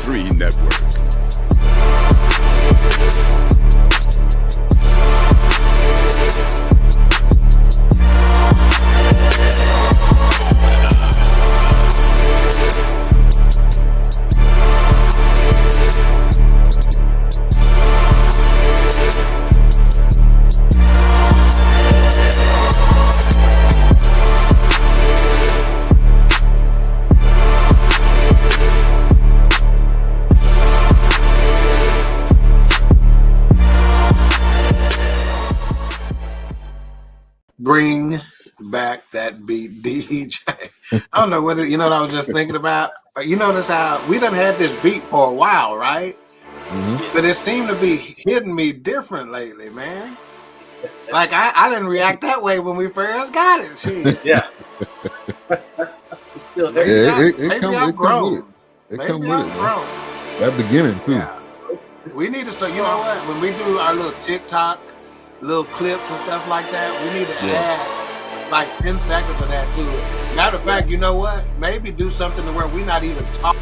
93 Network. Bring back that beat, DJ. I don't know what I was just thinking about. You notice how we done had this beat for a while, right? Mm-hmm. But it seemed to be hitting me different lately, man. Like I didn't react that way when we first got it. Shit. Yeah. Maybe I've grown. That beginning too. Yeah. We need to start. You know what? When we do our little TikTok, little clips and stuff like that, we need to add like 10 seconds of that to it. Matter of fact, you know what? Maybe do something to where we're not even talking.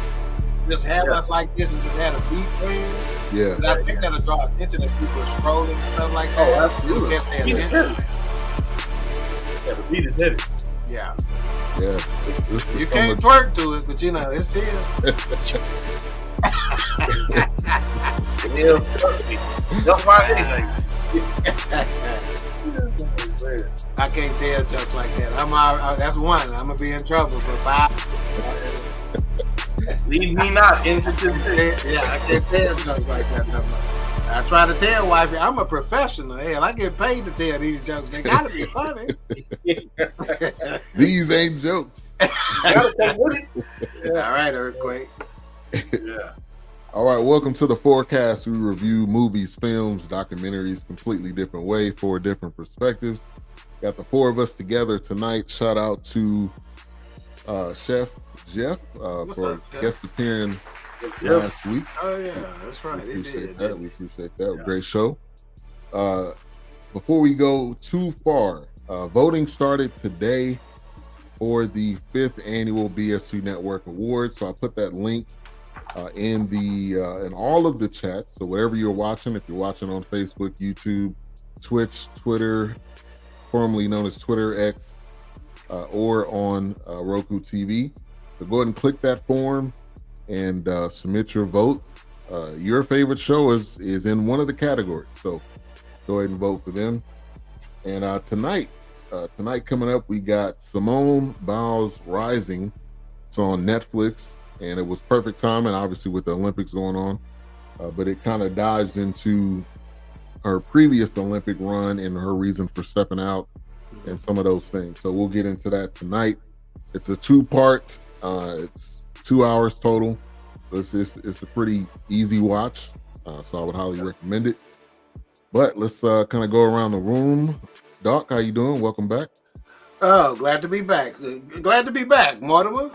Just have us like this and just have a beat playing. Yeah. But I think that'll draw attention if people are scrolling and stuff like that. Oh, absolutely. You can't pay attention. Yeah, the beat is heavy. Yeah. Yeah. It's you can't twerk to it, but it's still. Don't find anything. I can't tell jokes like that. That's one. I'm gonna be in trouble for 5. Leave me not into temptation. Yeah, I can't tell jokes like that no more. I try to tell wifey, I'm a professional. Hell, I get paid to tell these jokes. They gotta be funny. These ain't jokes. Gotta take with it. Yeah. All right, Earthquake. Yeah. All right, welcome to the Forecast. We review movies, films, documentaries, completely different way, 4 different perspectives. Got the 4 of us together tonight. Shout out to Chef Jeff for guest appearing last week. Oh yeah, that's right. We appreciate that. We appreciate that. Yeah. Great show. Before we go too far, voting started today for the 5th annual BSC Network Awards. So I put that link in all of the chats. So wherever you're watching, if you're watching on Facebook, YouTube, Twitch, Twitter, formerly known as Twitter X, or on Roku TV. So go ahead and click that form and submit your vote. Your favorite show is in one of the categories. So go ahead and vote for them. And tonight coming up, we got Simone Biles Rising. It's on Netflix. And it was perfect timing, obviously, with the Olympics going on. But it kind of dives into her previous Olympic run and her reason for stepping out and some of those things. So we'll get into that tonight. It's a 2-part. It's 2 hours total. So it's a pretty easy watch. So I would highly recommend it. But let's kind of go around the room. Doc, how you doing? Welcome back. Oh, glad to be back. Glad to be back, Mortimer.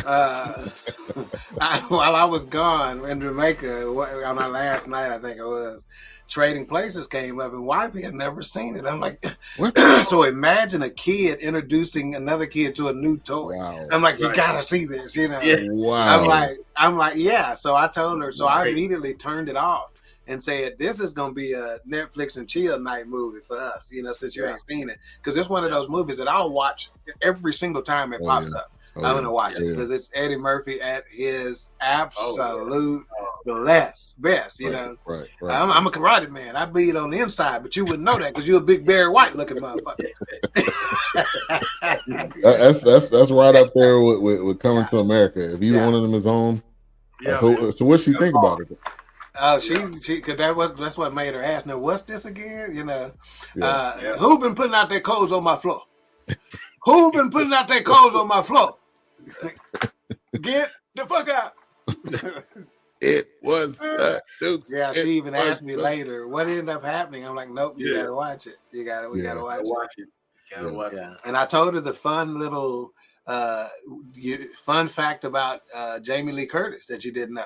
While I was gone in Jamaica on our last night, I think it was, Trading Places came up and wifey had never seen it. I'm like, what? So imagine a kid introducing another kid to a new toy. Wow. I'm like, you gotta see this, you know. Yeah. Wow. I'm like, yeah. So I told her, so I immediately turned it off and said, this is gonna be a Netflix and chill night movie for us, since you ain't seen it. Because it's one of those movies that I'll watch every single time it pops up. I'm gonna watch it because it's Eddie Murphy at his absolute best, you know. Right. I'm a karate man. I bleed on the inside, but you wouldn't know that because you're a big Barry White looking motherfucker. that's right up there with Coming to America. If either one of them is on, so what she think about it? Oh, she, cause that's what made her ask. Now, what's this again? Who been putting out their clothes on my floor? Who been putting out their clothes on my floor? Get the fuck out. It was Duke. Yeah, she even asked me later what ended up happening. I'm like, nope, you gotta watch it. We gotta watch it. Gotta watch it. And I told her the fun little fun fact about Jamie Lee Curtis that you didn't know.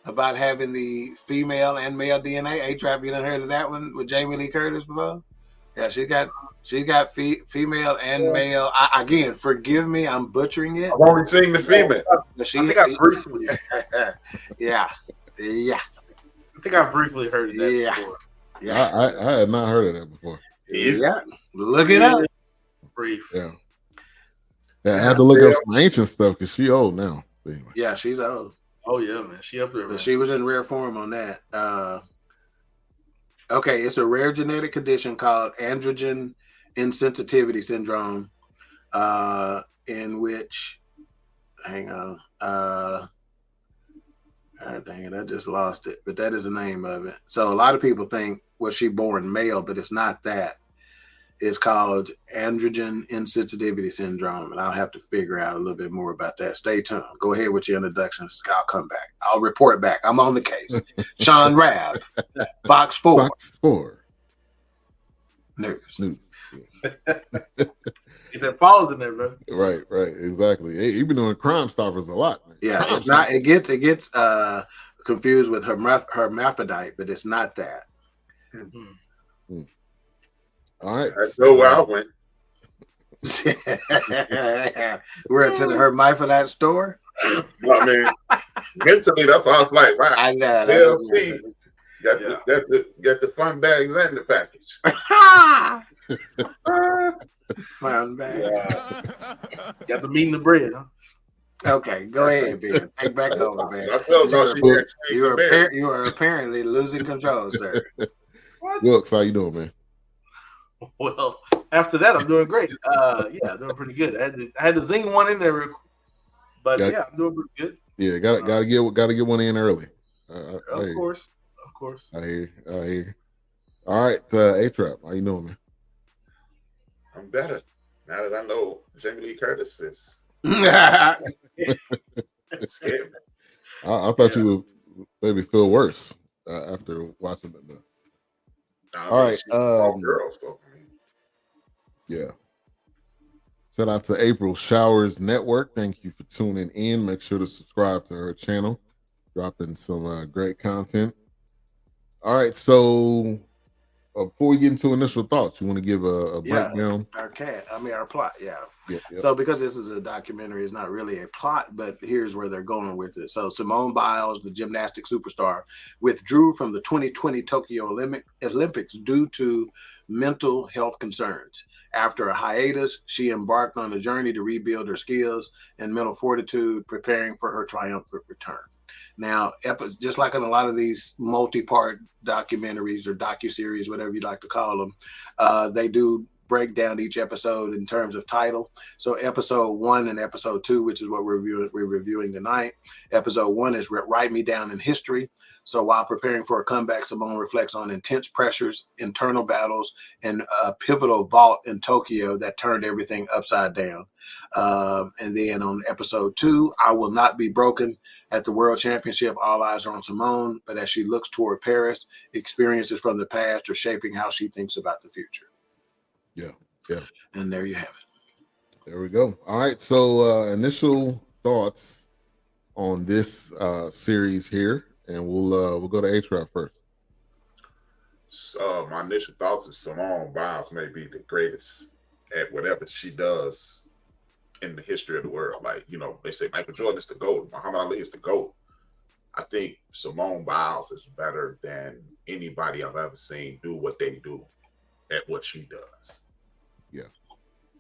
About having the female and male DNA. A-Trap, you done heard of that one with Jamie Lee Curtis before? Yeah, she got female and male. Again, forgive me, I'm butchering it. I've only seen the female. But I think I briefly. yeah. I think I briefly heard that before. Yeah. I had not heard of that before. Yeah. Look it up. Brief. Yeah. I had to look up some ancient stuff because she old now. Anyway. Yeah, she's old. Oh yeah, man. She up there. Man. But she was in rare form on that. Okay, it's a rare genetic condition called androgen insensitivity syndrome, in which, hang on, dang it, I just lost it, but that is the name of it. So a lot of people think, was she born male, but it's not that. It's called androgen insensitivity syndrome, and I'll have to figure out a little bit more about that. Stay tuned. Go ahead with your introductions. I'll come back. I'll report back. I'm on the case. Sean Rabb, Fox 4. Fox 4. News. Get that follows in there, bro. Right, exactly. Hey, you've been doing Crime Stoppers a lot, man. Yeah, it's not. It gets confused with hermaphrodite, but it's not that. Mm-hmm. All right. That's where I went. We're to the hermaphrodite store. I mean, mentally, that's why I was like, wow. I know. Got the fun bags and the package. Fun bag. Yeah. Got the meat and the bread, huh? Okay, go ahead, Ben. Take back over, man. You are apparently losing control, sir. What? Wilkes, how you doing, man? Well, after that, I'm doing great. Yeah, doing pretty good. I had to zing one in there, but yeah, I'm doing pretty good. Yeah, gotta get one in early. Of course. I hear you. All right, A-Trap, how you doing, man? I'm better now that I know Jamie Lee Curtis is. Scared. I thought you would maybe feel worse after watching it. All right, girl, so. Yeah. Shout out to April Showers Network. Thank you for tuning in. Make sure to subscribe to her channel. Dropping some great content. All right, so before we get into initial thoughts, you want to give a breakdown? Our plot, yeah. Yep. So because this is a documentary, it's not really a plot, but here's where they're going with it. So Simone Biles, the gymnastic superstar, withdrew from the 2020 Tokyo Olympics due to mental health concerns. After a hiatus, she embarked on a journey to rebuild her skills and mental fortitude, preparing for her triumphant return. Now, just like in a lot of these multi-part documentaries or docuseries, whatever you like to call them, they do break down each episode in terms of title. So episode 1 and episode 2, which is what we're reviewing tonight. Episode 1 is Write Me Down in History. So while preparing for a comeback, Simone reflects on intense pressures, internal battles, and a pivotal vault in Tokyo that turned everything upside down. And then on episode 2, I Will Not Be Broken. At the World Championship, all eyes are on Simone, but as she looks toward Paris, experiences from the past are shaping how she thinks about the future. Yeah. And there you have it. There we go. All right. So initial thoughts on this series here, and we'll go to A-Trap first. My initial thoughts is Simone Biles may be the greatest at whatever she does in the history of the world. Like, they say Michael Jordan is the GOAT, Muhammad Ali is the GOAT. I think Simone Biles is better than anybody I've ever seen do what they do at what she does. Yeah.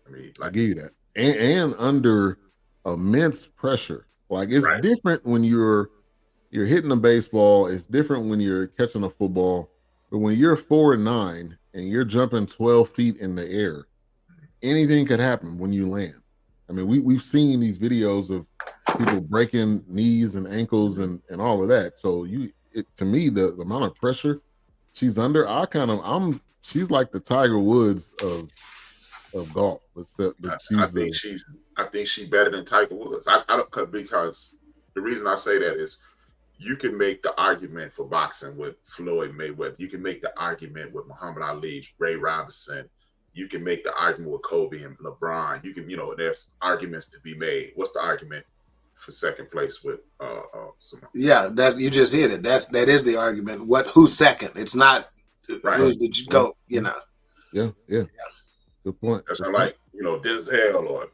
I mean, I give you that. And under immense pressure. Like, it's different when you're hitting a baseball. It's different when you're catching a football. But when you're 4'9" and you're jumping 12 feet in the air, anything could happen when you land. I mean, we've seen these videos of people breaking knees and ankles and all of that. So to me, the amount of pressure she's under, she's like the Tiger Woods of golf. I think she's better than Tiger Woods. I don't, because the reason I say that is you can make the argument for boxing with Floyd Mayweather. You can make the argument with Muhammad Ali, Ray Robinson. You can make the argument with Kobe and LeBron. You can, there's arguments to be made. What's the argument for second place with Simone? Yeah, you just hit it. That is the argument. Who's second? It's not who's the GOAT, Yeah. Good point. That's not like Denzel or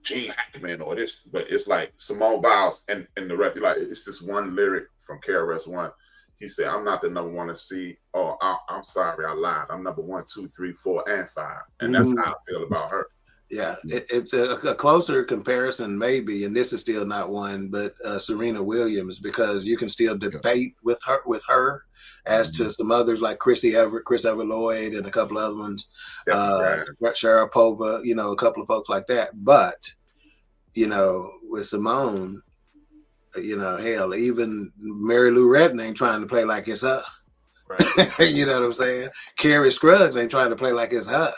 Gene Hackman or this, but it's like Simone Biles and the record. Like it's this one lyric from KRS-One. He said, "I'm not the number one MC. Oh, I'm sorry, I lied. I'm number 1, 2, 3, 4, and 5." And that's how I feel about her. Yeah, it's a closer comparison, maybe, and this is still not one, but Serena Williams, because you can still debate with her as to some others like Chris Everett Lloyd, and a couple other ones, Sharapova, a couple of folks like that. But with Simone, hell, even Mary Lou Retton ain't trying to play like it's her. Right. You know what I'm saying? Carrie Scruggs ain't trying to play like it's her.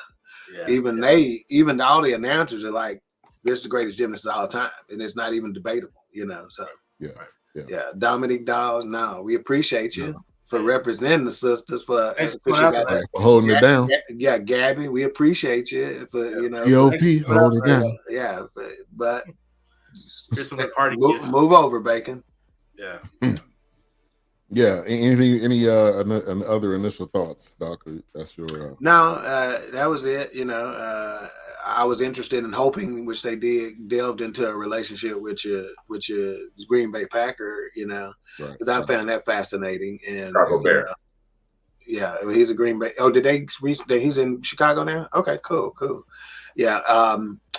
Yeah, even all the announcers are like, "This is the greatest gymnast of all time," and it's not even debatable. So Dominique Dawes, no, we appreciate you for representing the sisters for holding it down. Yeah, Gabby, we appreciate you for EOP holding it down. Yeah, but party move over, Bacon. Yeah. Yeah. Any other initial thoughts, Doc? That's your No, that was it. I was interested in hoping, which they delved into a relationship with your Green Bay Packer. Because I found that fascinating. And Bear. Yeah, he's a Green Bay. Oh, did they? He's in Chicago now. Okay, cool. Yeah,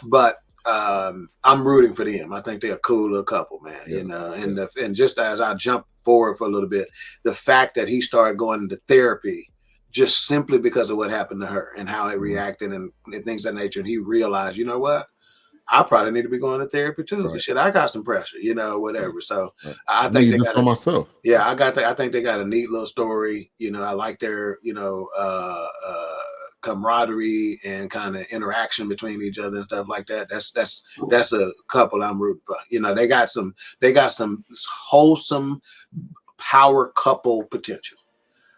but I'm rooting for them. I think they're a cool little couple, man. And just as I jump forward for a little bit, the fact that he started going into therapy just simply because of what happened to her and how it reacted and things of that nature, and he realized, you know what, I probably need to be going to therapy too. Right. Shit, I got some pressure, whatever. So I think they got for myself. Yeah, I think they got a neat little story. I like their camaraderie and kind of interaction between each other and stuff like that. That's a couple I'm rooting for. They got some wholesome power couple potential.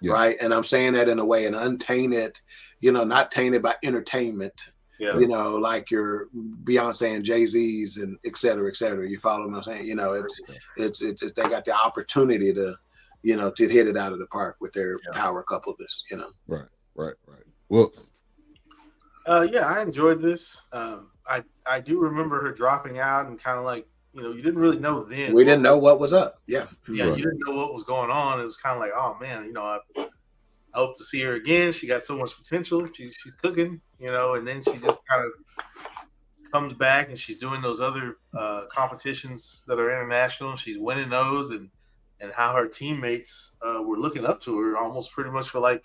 Yeah. Right. And I'm saying that in a way, an untainted, not tainted by entertainment, like your Beyonce and Jay-Z's and et cetera, et cetera. You follow what I'm saying? It's they got the opportunity to, to hit it out of the park with their power coupleness, Right. Whoops. I enjoyed this. I do remember her dropping out and kind of like, you didn't really know then. We didn't know what was up. Yeah. Yeah, right. You didn't know what was going on. It was kind of like, oh man, I hope to see her again. She got so much potential. She's cooking, and then she just kind of comes back and she's doing those other competitions that are international. She's winning those, and how her teammates were looking up to her almost pretty much for like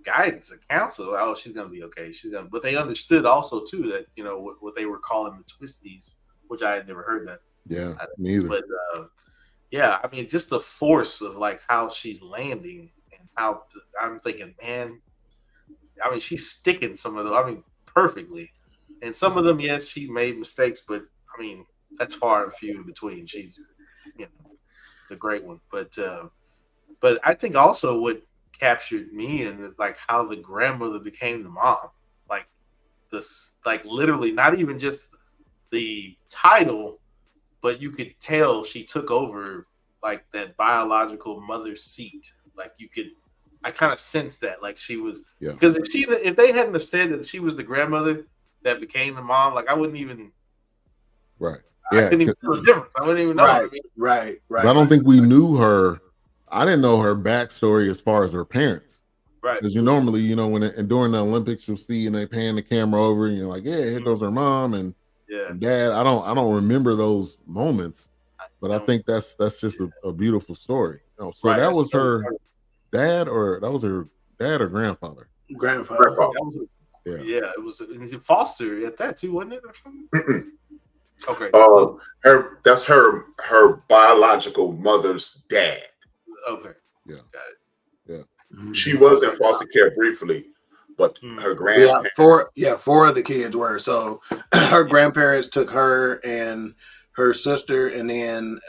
guidance or counsel. Oh, she's gonna be okay. But they understood also too that what they were calling the twisties, which I had never heard that. Yeah, neither. But I mean, just the force of like how she's landing and how I'm thinking, man. I mean, she's sticking some of them. I mean, perfectly. And some of them, yes, she made mistakes, but I mean, that's far and few in between. She's, the great one. But I think also what captured me and like how the grandmother became the mom, like this, like literally not even just the title, but you could tell she took over like that biological mother seat. Like I kind of sensed that, like she was, because if they hadn't have said that she was the grandmother that became the mom, like I wouldn't even, right? I couldn't even feel the difference. I wouldn't even know. Right. I don't think we knew her. I didn't know her backstory as far as her parents. Right. Because you normally, and during the Olympics, you'll see and they pan the camera over and you're like, yeah, here goes her mom and dad. I don't remember those moments, but I think that's just a beautiful story. So that was her dad, or that was her dad or grandfather? Grandfather. It was foster at that too, wasn't it, or something? Okay. That's her biological mother's dad. Okay. Yeah. Got it. Yeah. She was in foster care briefly, but her grandparents. Four of the kids were. So her grandparents took her and her sister, and then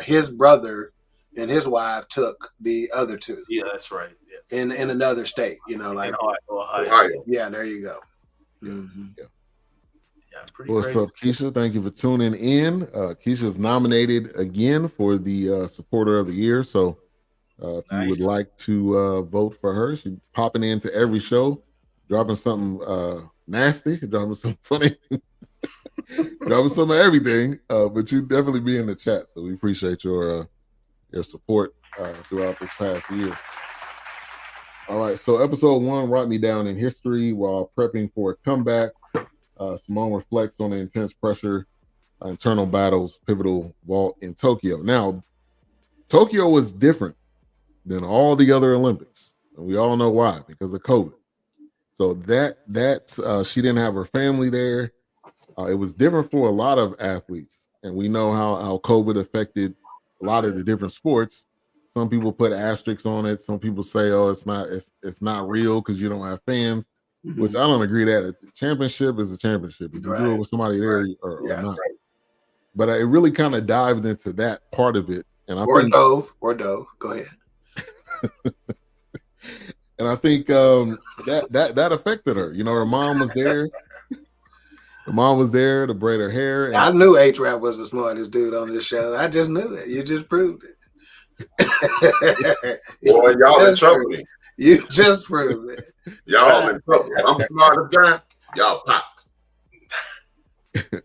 his brother and his wife took the other two. Yeah, that's right. Yeah. In another state, like Ohio. Yeah, there you go. Mm-hmm. Yeah. What's up, Keisha? Thank you for tuning in. Keisha's nominated again for the Supporter of the Year. So If you would like to vote for her, she's popping into every show, dropping something nasty, dropping something funny, dropping some of everything. But you definitely be in the chat, so we appreciate your support throughout this past year. All right, so episode 1, Write Me Down in History. While prepping for a comeback, Simone reflects on the intense pressure, internal battles, pivotal vault in Tokyo. Now, Tokyo was different than all the other Olympics, and we all know why, because of COVID. So that she didn't have her family there. It was different for a lot of athletes, and we know how COVID affected a lot of the different sports. Some people put asterisks on it. Some people say, "Oh, it's not real because you don't have fans," which I don't agree that. A championship is a championship. If you do it with somebody there or not. But it really kind of dived into that part of it, and I think Dove. Go ahead. And I think that affected her. You know, her mom was there. Her mom was there to braid her hair. And I knew H-Rap was the smartest dude on this show. I just knew it. You just proved it. Boy, y'all in trouble. You just proved it. Y'all in trouble. I'm smart guy. Y'all popped.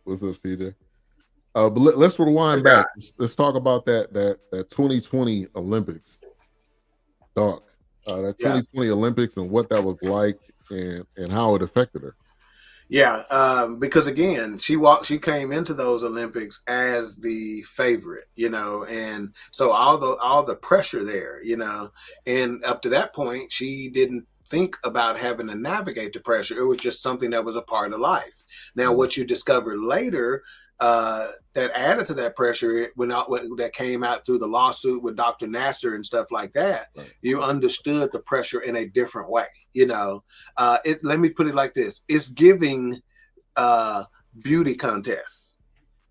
What's up, CJ? But let's rewind back. Let's talk about that 2020 Olympics. Doc. That 2020 Olympics and what that was like and how it affected her. Yeah, because again, she came into those Olympics as the favorite, you know, and so all the pressure there, you know, and up to that point, she didn't think about having to navigate the pressure. It was just something that was a part of life. Now, what you discovered later that added to that pressure when that came out through the lawsuit with Dr. Nasser and stuff like that, you understood the pressure in a different way. You know, let me put it like this: it's giving beauty contests.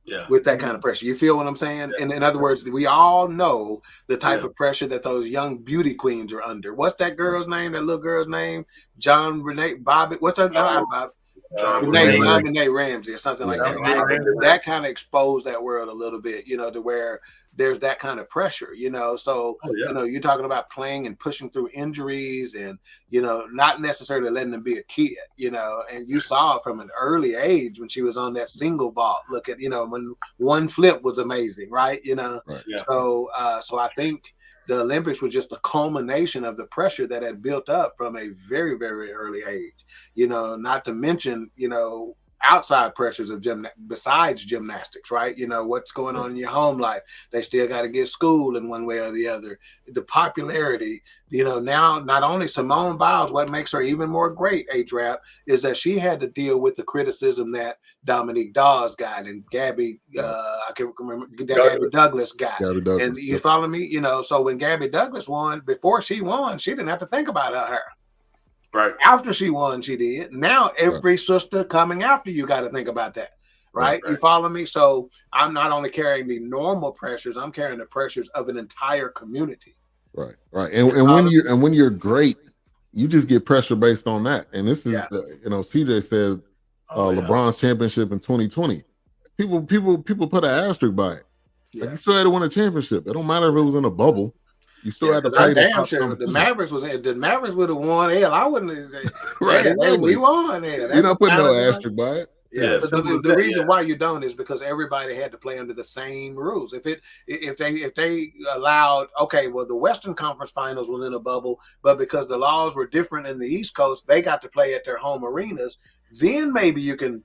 Yeah. With that kind of pressure. You feel what I'm saying? And in other words, we all know the type of pressure that those young beauty queens are under. What's that girl's name? That little girl's name? John Renee Bobby. What's her name? Renee Ramsey or something like that. Right? That kind of exposed that world a little bit, you know, to where there's that kind of pressure, you know. So, you know, you're talking about playing and pushing through injuries and, you know, not necessarily letting them be a kid, you know. And you saw from an early age when she was on that single vault. Look at, you know, when one flip was amazing, right? You know. Right. Yeah. So I think the Olympics was just a culmination of the pressure that had built up from a very, very early age, you know, not to mention, you know, outside pressures of besides gymnastics, right? You know, what's going on in your home life. They still got to get school in one way or the other. The popularity, you know, now not only Simone Biles, what makes her even more great, H-Rap, is that she had to deal with the criticism that Dominique Dawes got and Gabby, I can't remember, Gabby Douglas got. And you follow me? You know, so when Gabby Douglas won, before she won, she didn't have to think about her. Right. After she won, she did. Now every sister coming after you got to think about that. Right? You follow me? So I'm not only carrying the normal pressures, I'm carrying the pressures of an entire community. Right. And when you're great, you just get pressure based on that. And this is you know, CJ said LeBron's championship in 2020. People put an asterisk by it. Like, you still had to win a championship. It don't matter if it was in a bubble. You still had to play. Damn sure the Mavericks would have won. Hell, I wouldn't. Right, we won. You're not putting no asterisk by it. Yeah, the reason why you don't is because everybody had to play under the same rules. If they allowed, okay, well, the Western Conference Finals was in a bubble, but because the laws were different in the East Coast, they got to play at their home arenas. Then maybe you can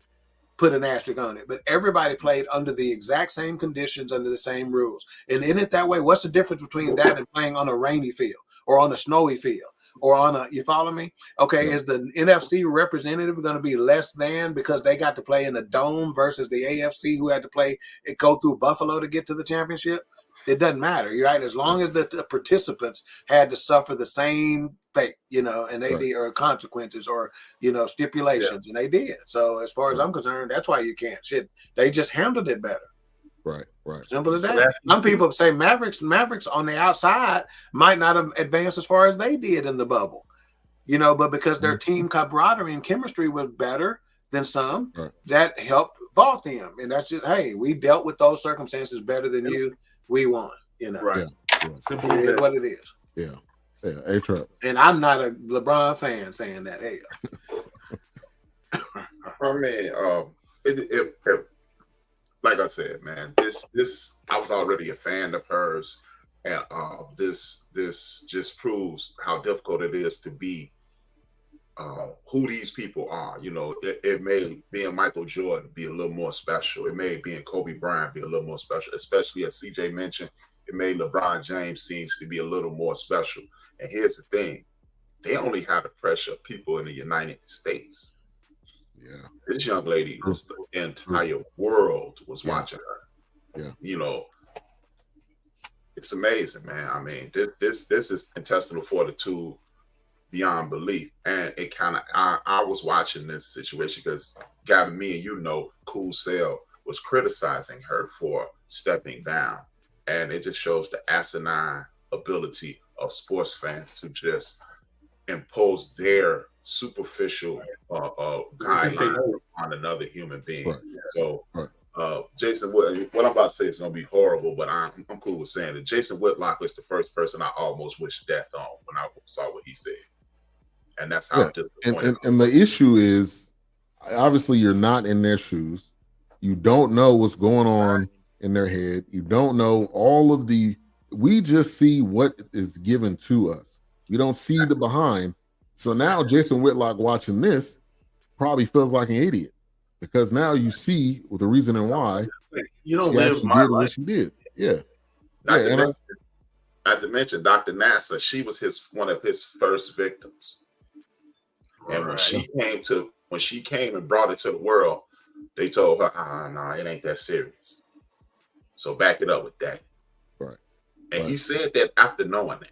put an asterisk on it, but everybody played under the exact same conditions, under the same rules. And in it that way, what's the difference between that and playing on a rainy field or on a snowy field or on a, you follow me? Okay, is the NFC representative going to be less than because they got to play in a dome versus the AFC who had to go through Buffalo to get to the championship? It doesn't matter, you're right. As long as the participants had to suffer the same fate, you know, and they did, or consequences, or, you know, stipulations, and they did. So as far as I'm concerned, that's why you can't. They just handled it better. Right. Simple as that. Some people say Mavericks on the outside might not have advanced as far as they did in the bubble, you know, but because their team camaraderie and chemistry was better than some, that helped vault them. And that's just, hey, we dealt with those circumstances better than you. We won, you know. Right. Simple as what it is. Yeah. A-Trap. And I'm not a LeBron fan saying that. Hey, I mean, like I said, man, this I was already a fan of hers, and this just proves how difficult it is to be who these people are. You know, it made being Michael Jordan be a little more special. It made being Kobe Bryant be a little more special, especially as CJ mentioned. It made LeBron James seems to be a little more special. And here's the thing: they only have the pressure of people in the United States. Yeah, this young lady was the entire world was watching her. Yeah, you know, it's amazing, man. I mean, this is intestinal fortitude beyond belief. And it kind of, I was watching this situation because Gavin, me and you know, Cool Cell was criticizing her for stepping down, and it just shows the asinine ability of sports fans to just impose their superficial guidelines on another human being. Right. So, Jason Wood, what I'm about to say is going to be horrible, but I'm cool with saying that Jason Whitlock was the first person I almost wished death on when I saw what he said. And that's how disappointed. And the issue is, obviously, you're not in their shoes. You don't know what's going on in their head. You don't know all of the. We just see what is given to us. We don't see the behind. So now Jason Whitlock watching this probably feels like an idiot because now you see the reason and why you don't live my did life. what she did. Yeah. Not to mention Dr. Nasa, she was one of his first victims. And when she came and brought it to the world, they told her, no, it ain't that serious. So back it up with that. Right. And he said that after knowing that.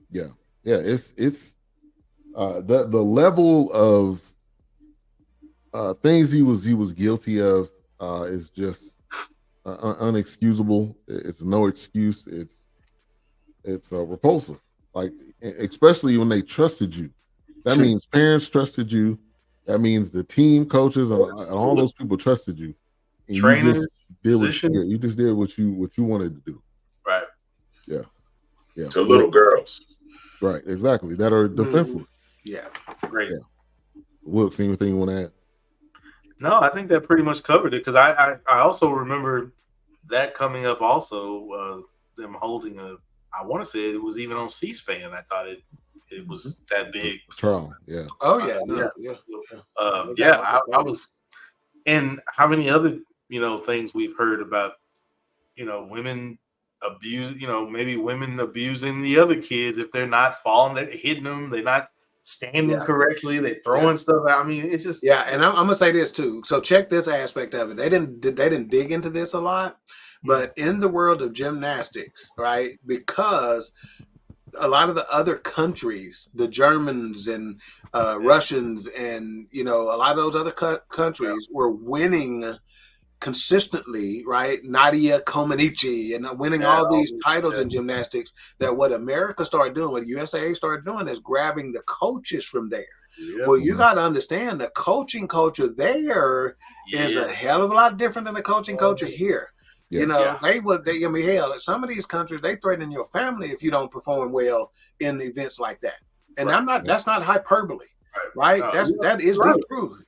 Yeah. Yeah. It's the level of things he was guilty of is just unexcusable. It's no excuse. It's repulsive. Like, especially when they trusted you. That means parents trusted you. That means the team, coaches, and all those people trusted you. And trainers, you just did what you wanted to do. Right. Yeah. Yeah. To little girls. Right. Exactly. That are defenseless. Yeah. Great. Yeah. Wilkes, anything you want to add? No, I think that pretty much covered it because I also remember that coming up also, them holding I want to say it was even on C-SPAN. I thought it was that big. Trial, yeah. Oh, yeah. No, yeah. I was, and how many other, things we've heard about, women abuse, maybe women abusing the other kids if they're not falling, they're hitting them, they're not standing correctly, they're throwing stuff out. I mean, it's just and I'm gonna say this too. So check this aspect of it. They didn't dig into this a lot, but in the world of gymnastics, right? Because a lot of the other countries, the Germans and Russians, and a lot of those other countries were winning consistently, right? Nadia Comaneci and winning all these titles in gymnastics. That what America started doing, what USA started doing, is grabbing the coaches from there. Yeah. Well, you got to understand the coaching culture there is a hell of a lot different than the coaching culture here. Yeah. Hell, some of these countries, they threaten your family if you don't perform well in events like that. And that's not hyperbole. Right. That is the truth,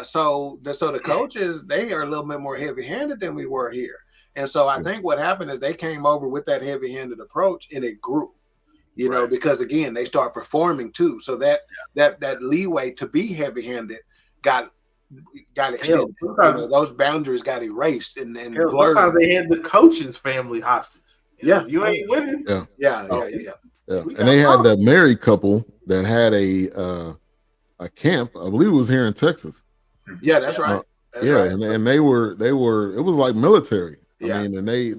So the coaches, they are a little bit more heavy-handed than we were here. And so I think what happened is they came over with that heavy-handed approach and it grew, because again, they start performing too. So that leeway to be heavy-handed got extended. Those boundaries got erased and blurred. Sometimes they had the coach's family hostage. You ain't winning. Yeah. And they had that married couple that had a camp. I believe it was here in Texas. Yeah, that's right. And they were. It was like military. I mean, and they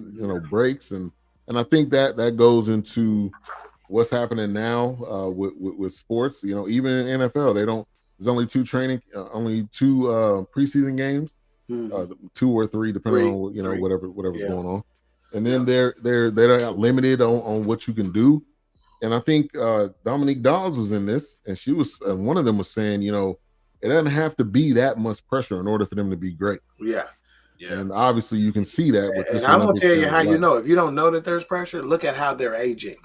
breaks and I think that goes into what's happening now with sports. Even in NFL, there's only two preseason games, 2 or 3 depending on whatever's going on, and then they're limited on what you can do. And I think Dominique Dawes was in this, and she was one of them was saying, it doesn't have to be that much pressure in order for them to be great. Yeah. And obviously you can see that. And I'm gonna tell you how if you don't know that there's pressure, look at how they're aging.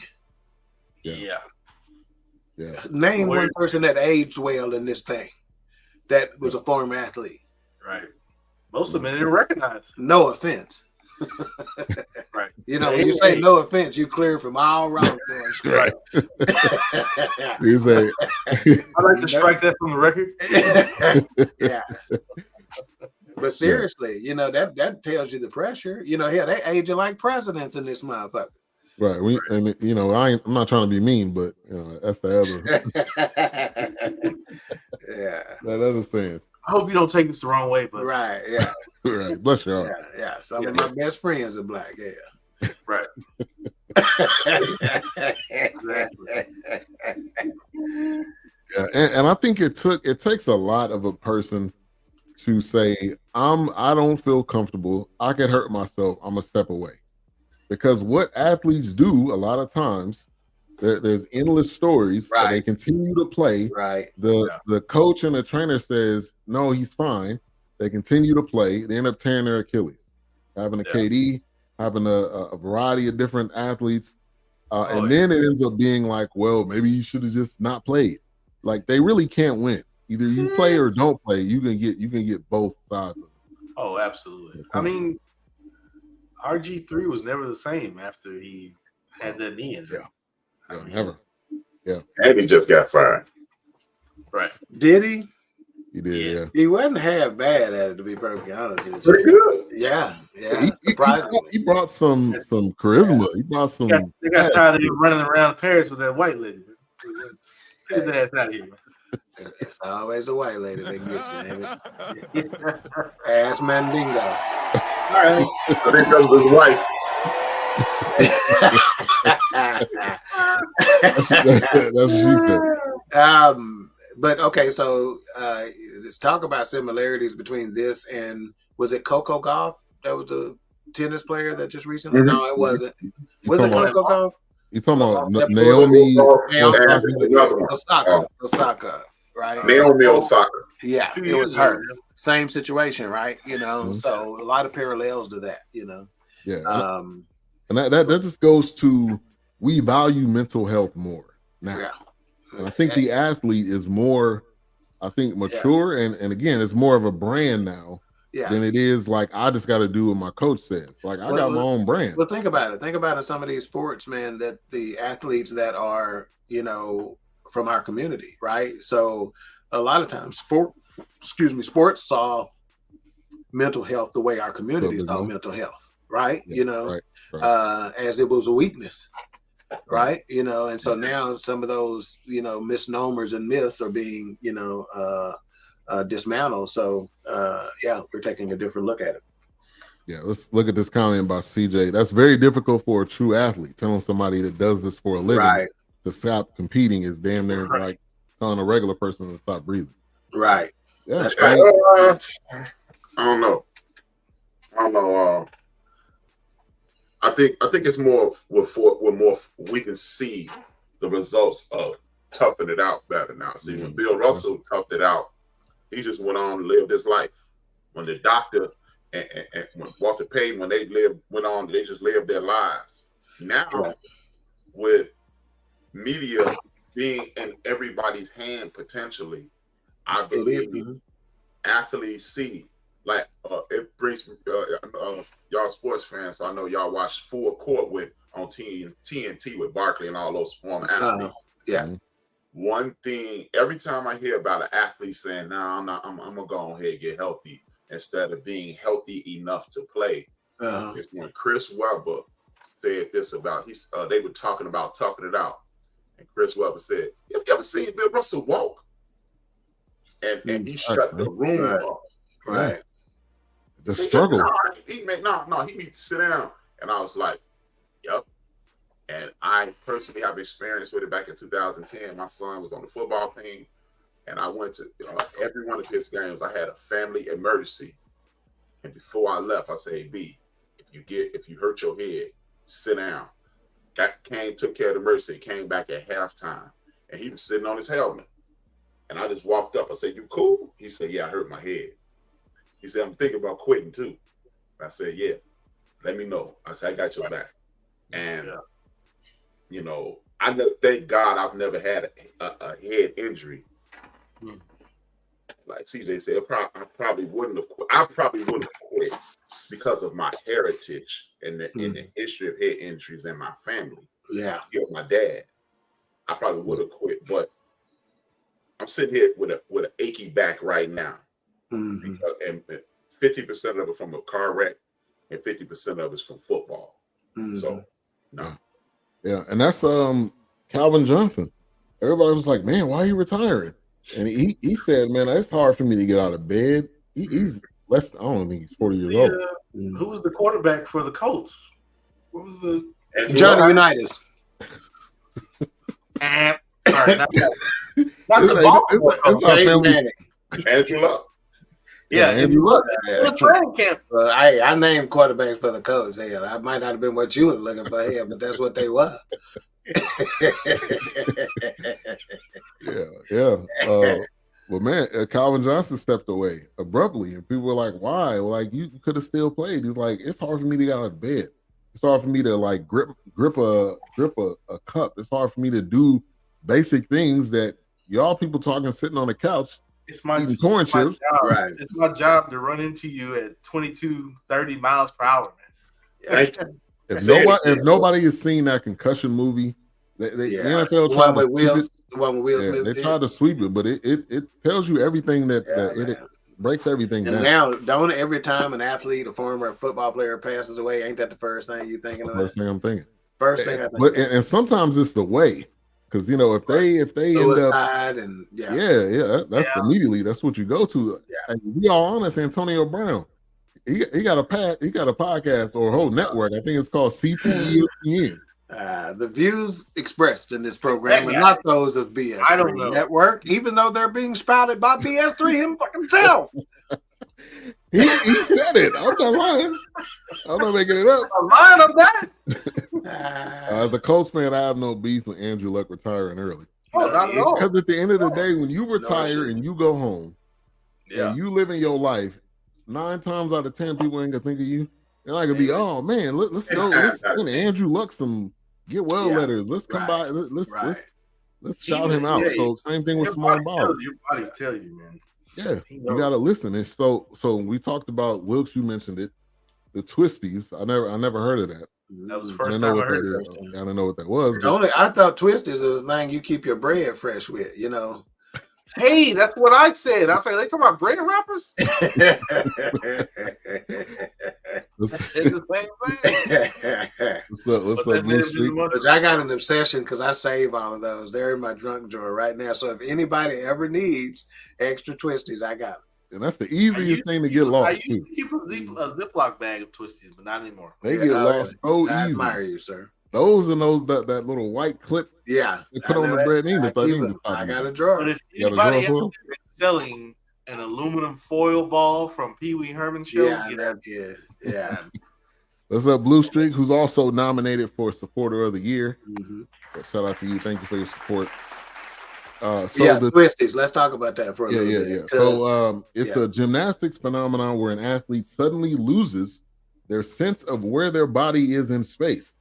Yeah. Name one person that aged well in this thing that was a former athlete. Right. Most of them didn't recognize. No offense. Right. You know, when you say no offense, you clear from all wrongdoing. Right. You say, I like to strike that from the record. Yeah. But seriously, you know, that tells you the pressure. You know, they aging like presidents in this motherfucker. Right. And you know, I'm not trying to be mean, but you know, that's the other. Yeah. That other saying. I hope you don't take this the wrong way, but Right. Yeah. Right. Bless your heart. Yeah. Some of my best friends are black. Yeah. Right. Yeah, and I think it takes a lot of a person to say, I don't feel comfortable. I could hurt myself. I'm gonna step away. Because what athletes do a lot of times, there's endless stories. Right. They continue to play. Right. The coach and the trainer says, no, he's fine. They continue to play. They end up tearing their Achilles. Having a KD, having a variety of different athletes. And then it ends up being like, well, maybe you should have just not played. Like, they really can't win. Either you play or don't play. You can get both sides of it. Oh, absolutely. I mean, RG3 was never the same after he had that knee injury. Yeah, never. Yeah. And he just got fired. Right. Did he? He did, yeah. He wasn't half bad at it, to be perfectly honest with you. Pretty good. Yeah. He brought some charisma. He brought some. They got tired of him running around Paris with that white lady. Get his ass out of here, man. It's always the white lady that gets you, baby. Ass Mandingo. All right. I think that was his wife. That's what she said. But okay, so let's talk about similarities between this and, was it Coco Gauff? That was the tennis player that just recently. Mm-hmm. No, it wasn't. Was it Coco Gauff? You talking about Naomi Osaka, right? Naomi Osaka. Yeah, it was her. Same situation, right? You know, so a lot of parallels to that. You know. Yeah. And that just goes to, we value mental health more now. Yeah. And I think the athlete is more, mature, and again, it's more of a brand now than it is like, I just got to do what my coach says. Like, I got my own brand. Well, think about it. Think about some of these sports, man, that the athletes that are, you know, from our community, right? So a lot of times sports saw mental health the way our community saw mental health, right? Yeah, you know, right. As it was a weakness. Right. You know, and so now some of those, you know, misnomers and myths are being, you know, dismantled. So, we're taking a different look at it. Yeah. Let's look at this comment by CJ. That's very difficult for a true athlete. Telling somebody that does this for a living to stop competing is damn near like telling a regular person to stop breathing. Right. Yeah. That's right. I don't know. I think it's more we can see the results of toughing it out better now. See, when Bill Russell toughed it out, he just went on and lived his life. When the doctor and when Walter Payton, when they went on, they just lived their lives. Now, with media being in everybody's hand potentially, I believe athletes see. Like it brings y'all sports fans. So I know y'all watch Full Court on TNT with Barkley and all those former athletes. One thing, every time I hear about an athlete saying, "No, I'm gonna go ahead and get healthy," instead of being healthy enough to play, it's when Chris Webber said this about they were talking about toughing it out, and Chris Webber said, "You ever seen Bill Russell walk?" And he shut the room up. Right. The struggle. He need to sit down. And I was like, yep. And I personally have experience with it back in 2010. My son was on the football team, and I went to every one of his games. I had a family emergency. And before I left, I said, B, if you hurt your head, sit down. Took care of the emergency, came back at halftime, and he was sitting on his helmet. And I just walked up. I said, "You cool?" He said, "Yeah, I hurt my head." He said, "I'm thinking about quitting too." I said, "Yeah, let me know." I said, "I got your back." And, you know, thank God I've never had a head injury. Like CJ said, I probably wouldn't have quit because of my heritage and the history of head injuries in my family. Yeah. My dad. I probably would have quit, but I'm sitting here with an achy back right now. Because, and 50% of it from a car wreck and 50% of it's from football. So no. Yeah, and that's Calvin Johnson. Everybody was like, man, why are you retiring? And he said, man, it's hard for me to get out of bed. He's less, I don't think he's 40 years old. Who was the quarterback for the Colts? What was the Johnny Unitas? Sorry, not the ball. Andrew Luck. Yeah, Andrew Luck. The training camp. I named quarterbacks for the Colts. Hell, I might not have been what you were looking for here, but that's what they were. Yeah. Well, man, Calvin Johnson stepped away abruptly, and people were like, "Why? Well, like you could have still played." He's like, "It's hard for me to get out of bed. It's hard for me to like grip a cup. It's hard for me to do basic things that y'all people talking sitting on the couch." It's my corn chips. Right. It's my job to run into you at 22, 30 miles per hour, man. If nobody has seen that concussion movie, the NFL tried to Will Smith. They tried to sweep it, but it tells you everything that it breaks everything and down. Now, don't every time an athlete, a former football player passes away, ain't that the first thing you thinking of? First thing I'm thinking. First thing I think. And sometimes it's the way. Because if they end up and that's immediately that's what you go to. Yeah. And to be all honest, Antonio Brown, he got a podcast or a whole network. I think it's called CTESPN. The views expressed in this program are not those of BS3 I don't know. Network, even though they're being spouted by BS3 himself. He said it. I'm not lying. I'm not making it up. I'm lying on that. As a Colts fan, I have no beef with Andrew Luck retiring early. Oh, not at all. Because at the end of the day, when you retire and you go home and you live in your life, 9 times out of 10 people ain't gonna think of you. And I could be, oh man, let's go. Let's send Andrew Luck some get well letters. Let's come by. Let's shout him out. So same thing with Simone Biles. Your body tell you, man. Yeah, you gotta listen. And so we talked about Wilkes. You mentioned it, the twisties. I never heard of that. That was the first time I heard it. I don't know what that was. I thought twisties was a thing you keep your bread fresh with. Hey, that's what I said. I was like, they talking about bread wrappers? What's the same thing. What's up, Blue Street? But I got an obsession because I save all of those. They're in my drunk drawer right now. So if anybody ever needs extra twisties, I got them. And that's the easiest thing to get lost. I used to keep a Ziploc bag of twisties, but not anymore. They get lost so easy. I admire you, sir. Those that little white clip. Yeah, they put on the bread. I got a drawer. But if anybody is selling an aluminum foil ball from Pee Wee Herman show, yeah. What's up, Blue Streak, who's also nominated for Supporter of the Year. So shout out to you. Thank you for your support. The twisties. Let's talk about that for a little bit. Yeah. So it's a gymnastics phenomenon where an athlete suddenly loses their sense of where their body is in space.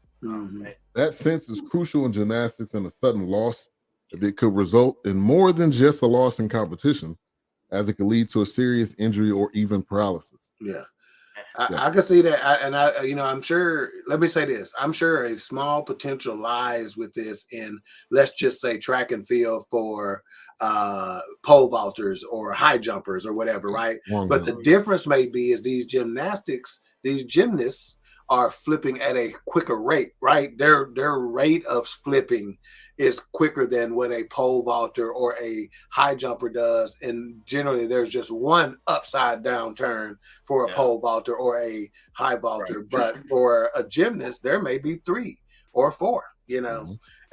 That sense is crucial in gymnastics, and a sudden loss it could result in more than just a loss in competition, as it could lead to a serious injury or even paralysis. I can see that, I'm sure. Let me say this: I'm sure a small potential lies with this in, let's just say, track and field for pole vaulters or high jumpers or whatever, right? But the difference may be is these gymnasts are flipping at a quicker rate, right? Their rate of flipping is quicker than what a pole vaulter or a high jumper does. And generally there's just one upside down turn for a pole vaulter or a high vaulter. Right. But for a gymnast, there may be 3 or 4,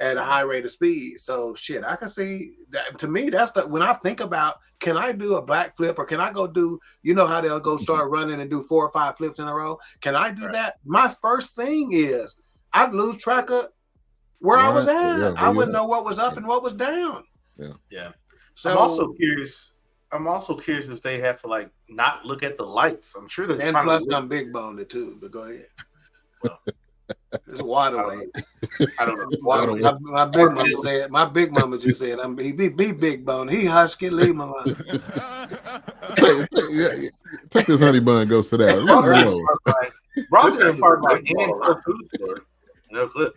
at a high rate of speed. So I can see that. To me, that's when I think about, can I do a backflip or can I go do, how they'll go start running and do 4 or 5 flips in a row? Can I do that? My first thing is I'd lose track of where I was at. I wouldn't know what was up and what was down. Yeah. So I'm also curious if they have to not look at the lights. I'm sure they're and plus I'm big boned too, but go ahead. It's water weight. I don't know. My big mama just said, "I'm be big bone. He husky, leave him alone." Take this honey bun and go sit down. Bronson is part by no Cliff.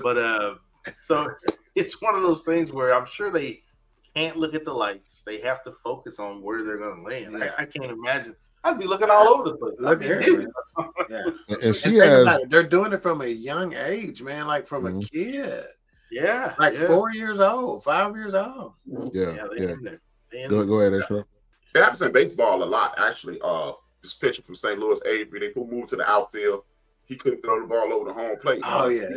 But so it's one of those things where I'm sure they can't look at the lights. They have to focus on where they're going to land. Yeah. I can't imagine. I'd be looking all over the place. Look at her. Yeah. And she has. They're doing it from a young age, man. Like from a kid. Yeah. Like 4 years old, 5 years old. Yeah. Go ahead, Extra. It happens in baseball a lot, actually. This pitcher from St. Louis, Avery, they moved to the outfield. He couldn't throw the ball over the home plate. Oh, yeah.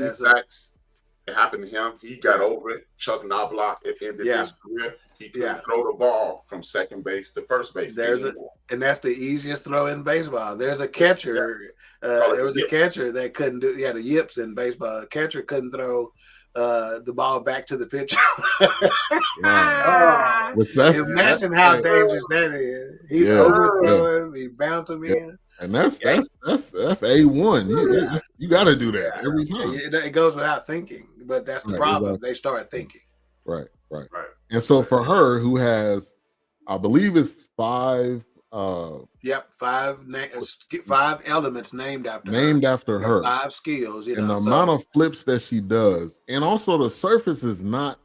It happened to him. He got over it. Chuck Knobloch, it ended his career. He couldn't throw the ball from second base to first base. And that's the easiest throw in baseball. There's a catcher. There was a catcher that couldn't do. Yeah, the yips in baseball. A catcher couldn't throw the ball back to the pitcher. Imagine how dangerous that is. He's overthrowing, he bounce him in. And that's A1. You got to do that every time. It goes without thinking, but that's the problem. Exactly. They start thinking. Right. And so for her, who has, I believe it's 5. 5 elements named after her. 5 skills. And the amount of flips that she does, and also the surface is not.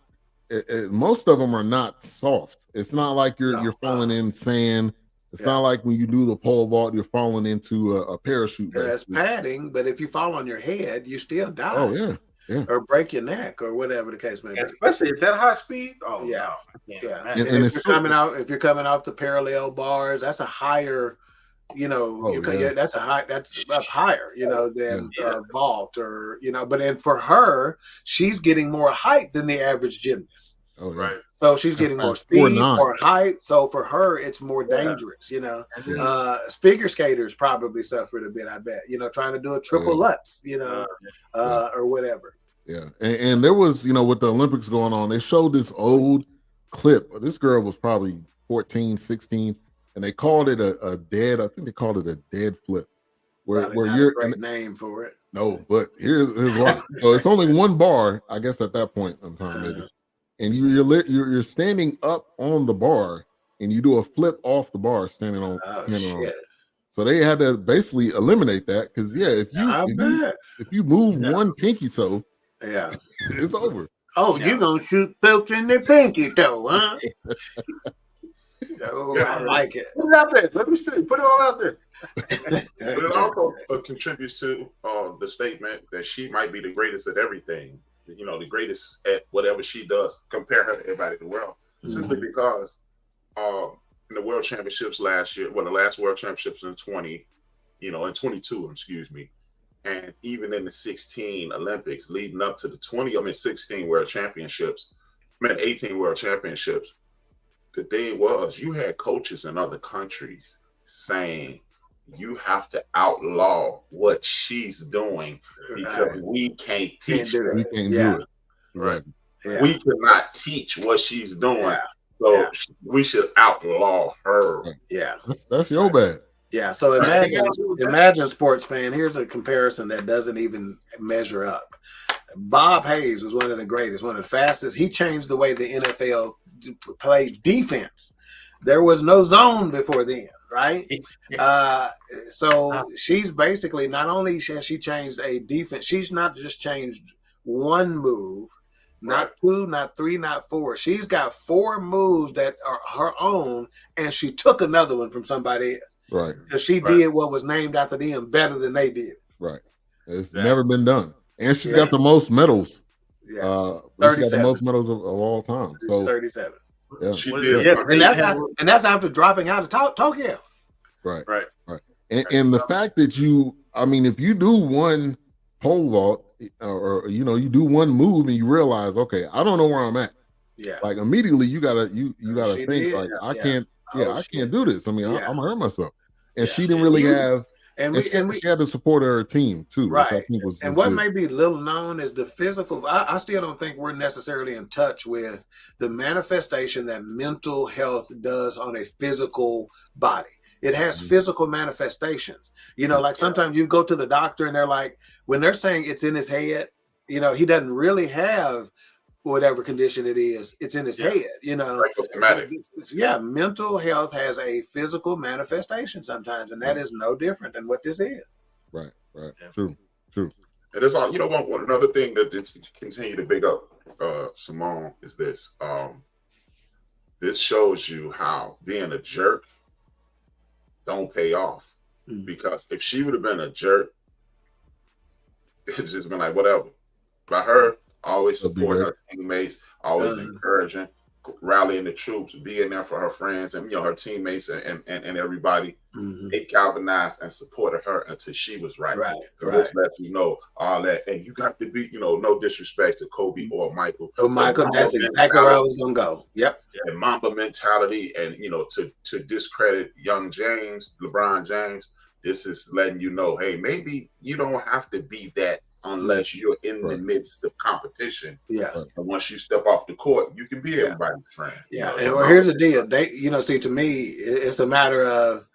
Most of them are not soft. It's not like you're falling in sand. It's not like when you do the pole vault, you're falling into a parachute. It's padding, but if you fall on your head, you still die. Oh, yeah. Or break your neck or whatever the case may be. Especially at that high speed. Oh, yeah. No. And if you're coming off the parallel bars, that's a higher, that's up higher, than vault or, but then for her, she's getting more height than the average gymnast. Oh, right. So she's getting more speed, more height. So for her, it's more dangerous, Figure skaters probably suffered a bit, I bet, trying to do a triple Lutz, or whatever. Yeah. And there was, with the Olympics going on, they showed this old clip. This girl was probably 14, 16, and they called it a dead flip. Where you're a great name for it. No, but here's why. So it's only one bar, I guess, at that point in time, maybe. And you're standing up on the bar, and you do a flip off the bar, standing on. So they had to basically eliminate that because if you move one pinky toe, it's over. Oh, you're gonna shoot folks in their pinky toe, huh? I like it. Put it out there. Let me see. Put it all out there. But it also contributes to the statement that she might be the greatest at everything. The greatest at whatever she does. Compare her to everybody in the world. Simply because in the World Championships last year, the last World Championships in 22, excuse me, and even in the 16 Olympics leading up to the 16 World Championships, 18 World Championships, the thing was you had coaches in other countries saying, you have to outlaw what she's doing because we can't teach her. We can't do it. Right. Yeah. We cannot teach what she's doing. Yeah. So we should outlaw her. Yeah. That's your bad. Yeah. So imagine sports fan. Here's a comparison that doesn't even measure up. Bob Hayes was one of the greatest, one of the fastest. He changed the way the NFL played defense. There was no zone before then. Right. So she's basically not only has she changed a defense, she's not just changed one move, not 2, not 3, not 4. She's got 4 moves that are her own, and she took another one from somebody else. Right. Because she did what was named after them better than they did. Right. It's never been done. And she's got the most medals. Yeah. She's got the most medals of all time. So 37. Yeah. She did. And that's after dropping out of Tokyo. Right. And the fact that if you do one pole vault or you do one move and you realize, okay, I don't know where I'm at. Yeah. Like immediately you gotta think like I can't do this. I'm gonna hurt myself. And she didn't really have. And she had the support of her team too, right? Which I think was what good. may be little known is the physical. I still don't think we're necessarily in touch with the manifestation that mental health does on a physical body. It has physical manifestations. Like sometimes you go to the doctor and they're like, when they're saying it's in his head, he doesn't really have whatever condition it is. It's in his head, mental health has a physical manifestation sometimes, and that is no different than what this is. Right. True. And it's all, one another thing that just continue to big up Simone is this. This shows you how being a jerk don't pay off. Because if she would have been a jerk, it's just been like, whatever. By her, always supporting her teammates, always encouraging, rallying the troops, being there for her friends and her teammates and everybody. It galvanized and supported her until she was right. Which lets you know all that. And you got to be, no disrespect to Kobe or Michael. Oh, Michael, that's exactly where I was gonna go. Yep. And Mamba mentality, and to discredit young LeBron James. This is letting you know, hey, maybe you don't have to be that unless you're in the midst of competition. Yeah. And once you step off the court, you can be everybody's friend. Yeah. Here's the deal. To me, it's a matter of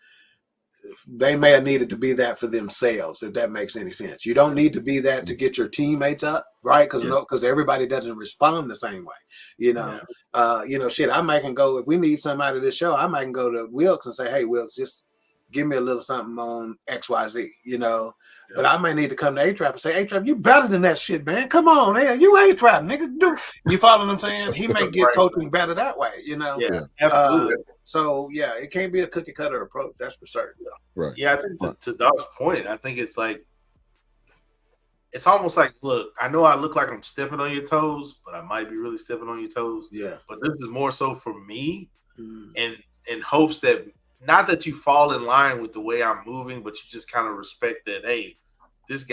they may have needed to be that for themselves, if that makes any sense. You don't need to be that to get your teammates up, right? Because everybody doesn't respond the same way. Shit, I might can go, if we need somebody to this show, I might can go to Wilkes and say, hey, Wilkes, just give me a little something on XYZ, But I might need to come to A-Trap and say, A-Trap, you better than that shit, man. Come on, man. You A-Trap, nigga. You follow what I'm saying? He may get coaching better that way, Yeah, absolutely. So, it can't be a cookie-cutter approach. That's for certain. Right. Yeah, I think to Doc's point, I think it's like, it's almost like, look, I know I look like I'm stepping on your toes, but I might be really stepping on your toes. Yeah. But this is more so for me and in hopes that, not that you fall in line with the way I'm moving, but you just kind of respect that, hey, this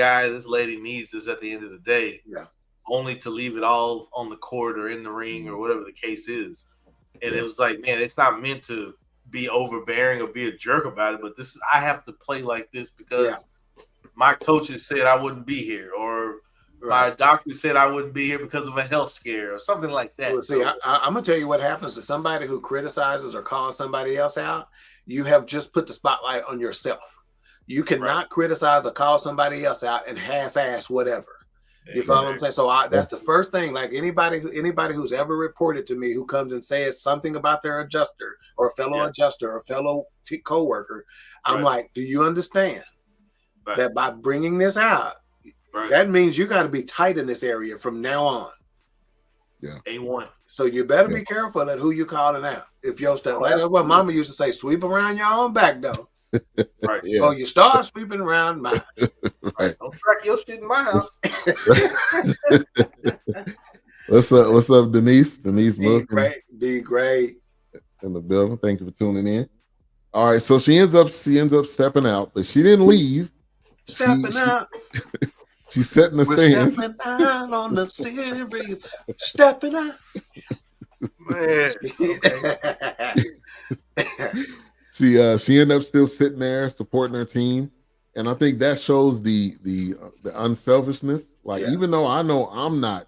lady needs this at the end of the day. Yeah. Only to leave it all on the court or in the ring or whatever the case is. And it was like, man, it's not meant to be overbearing or be a jerk about it, but I have to play like this because my coaches said I wouldn't be here, or my doctor said I wouldn't be here because of a health scare or something like that. Well, see, I'm going to tell you what happens to somebody who criticizes or calls somebody else out. You have just put the spotlight on yourself. You cannot criticize or call somebody else out and half-ass whatever. You follow what I'm saying? So that's the first thing. Like anybody who's ever reported to me who comes and says something about their adjuster or a fellow adjuster or fellow coworker, I'm like, do you understand that by bringing this out, that means you got to be tight in this area from now on. Yeah. A1. So you better be careful at who you calling out. If your stuff, like that's what Mama used to say, sweep around your own back though. Right. Yeah. So you start sweeping around mine. Right. Don't track your shit in my house. What's up, Denise? Denise Be great. In the building. Thank you for tuning in. All right, so she ends up stepping out, but she didn't leave. Stepping out. She's setting the stands. Stepping out on the series. Stepping out. Man. She ended up still sitting there supporting her team, and I think that shows the unselfishness. Like even though I know I'm not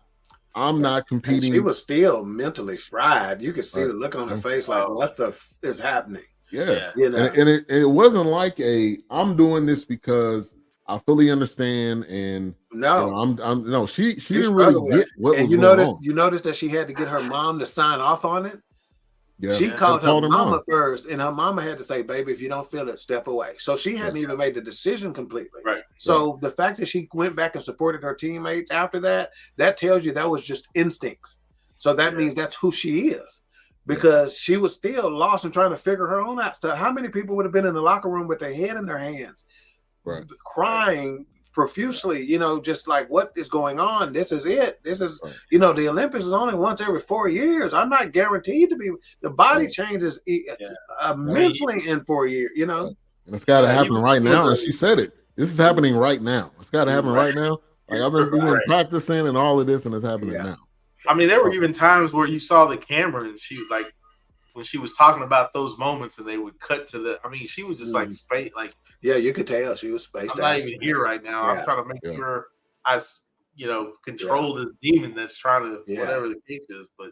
competing. And she was still mentally fried. You could see the look on her face, like what the is happening. Yeah. And it wasn't like I'm doing this because I fully understand, and she didn't really get what was going on. You noticed that she had to get her mom to sign off on it. Yeah. She called her mama first, and her mama had to say, "Baby, if you don't feel it, step away." So she hadn't even made the decision completely. Right. So the fact that she went back and supported her teammates after that tells you that was just instincts. So that means that's who she is. Because she was still lost and trying to figure her own out stuff. How many people would have been in the locker room with their head in their hands, crying profusely, just like, what is going on? This is it. This is, the Olympics is only once every 4 years. I'm not guaranteed to be. The body changes immensely in 4 years, And it's got to happen right now. And she said it. This is happening right now. It's got to happen right now. Like I've been practicing and all of this, and it's happening now. I mean, there were even times where you saw the camera and she when she was talking about those moments and they would cut to she was just you could tell she was spaced out. I'm not even here right now. I'm trying to make sure I, control this demon that's trying to whatever the case is. But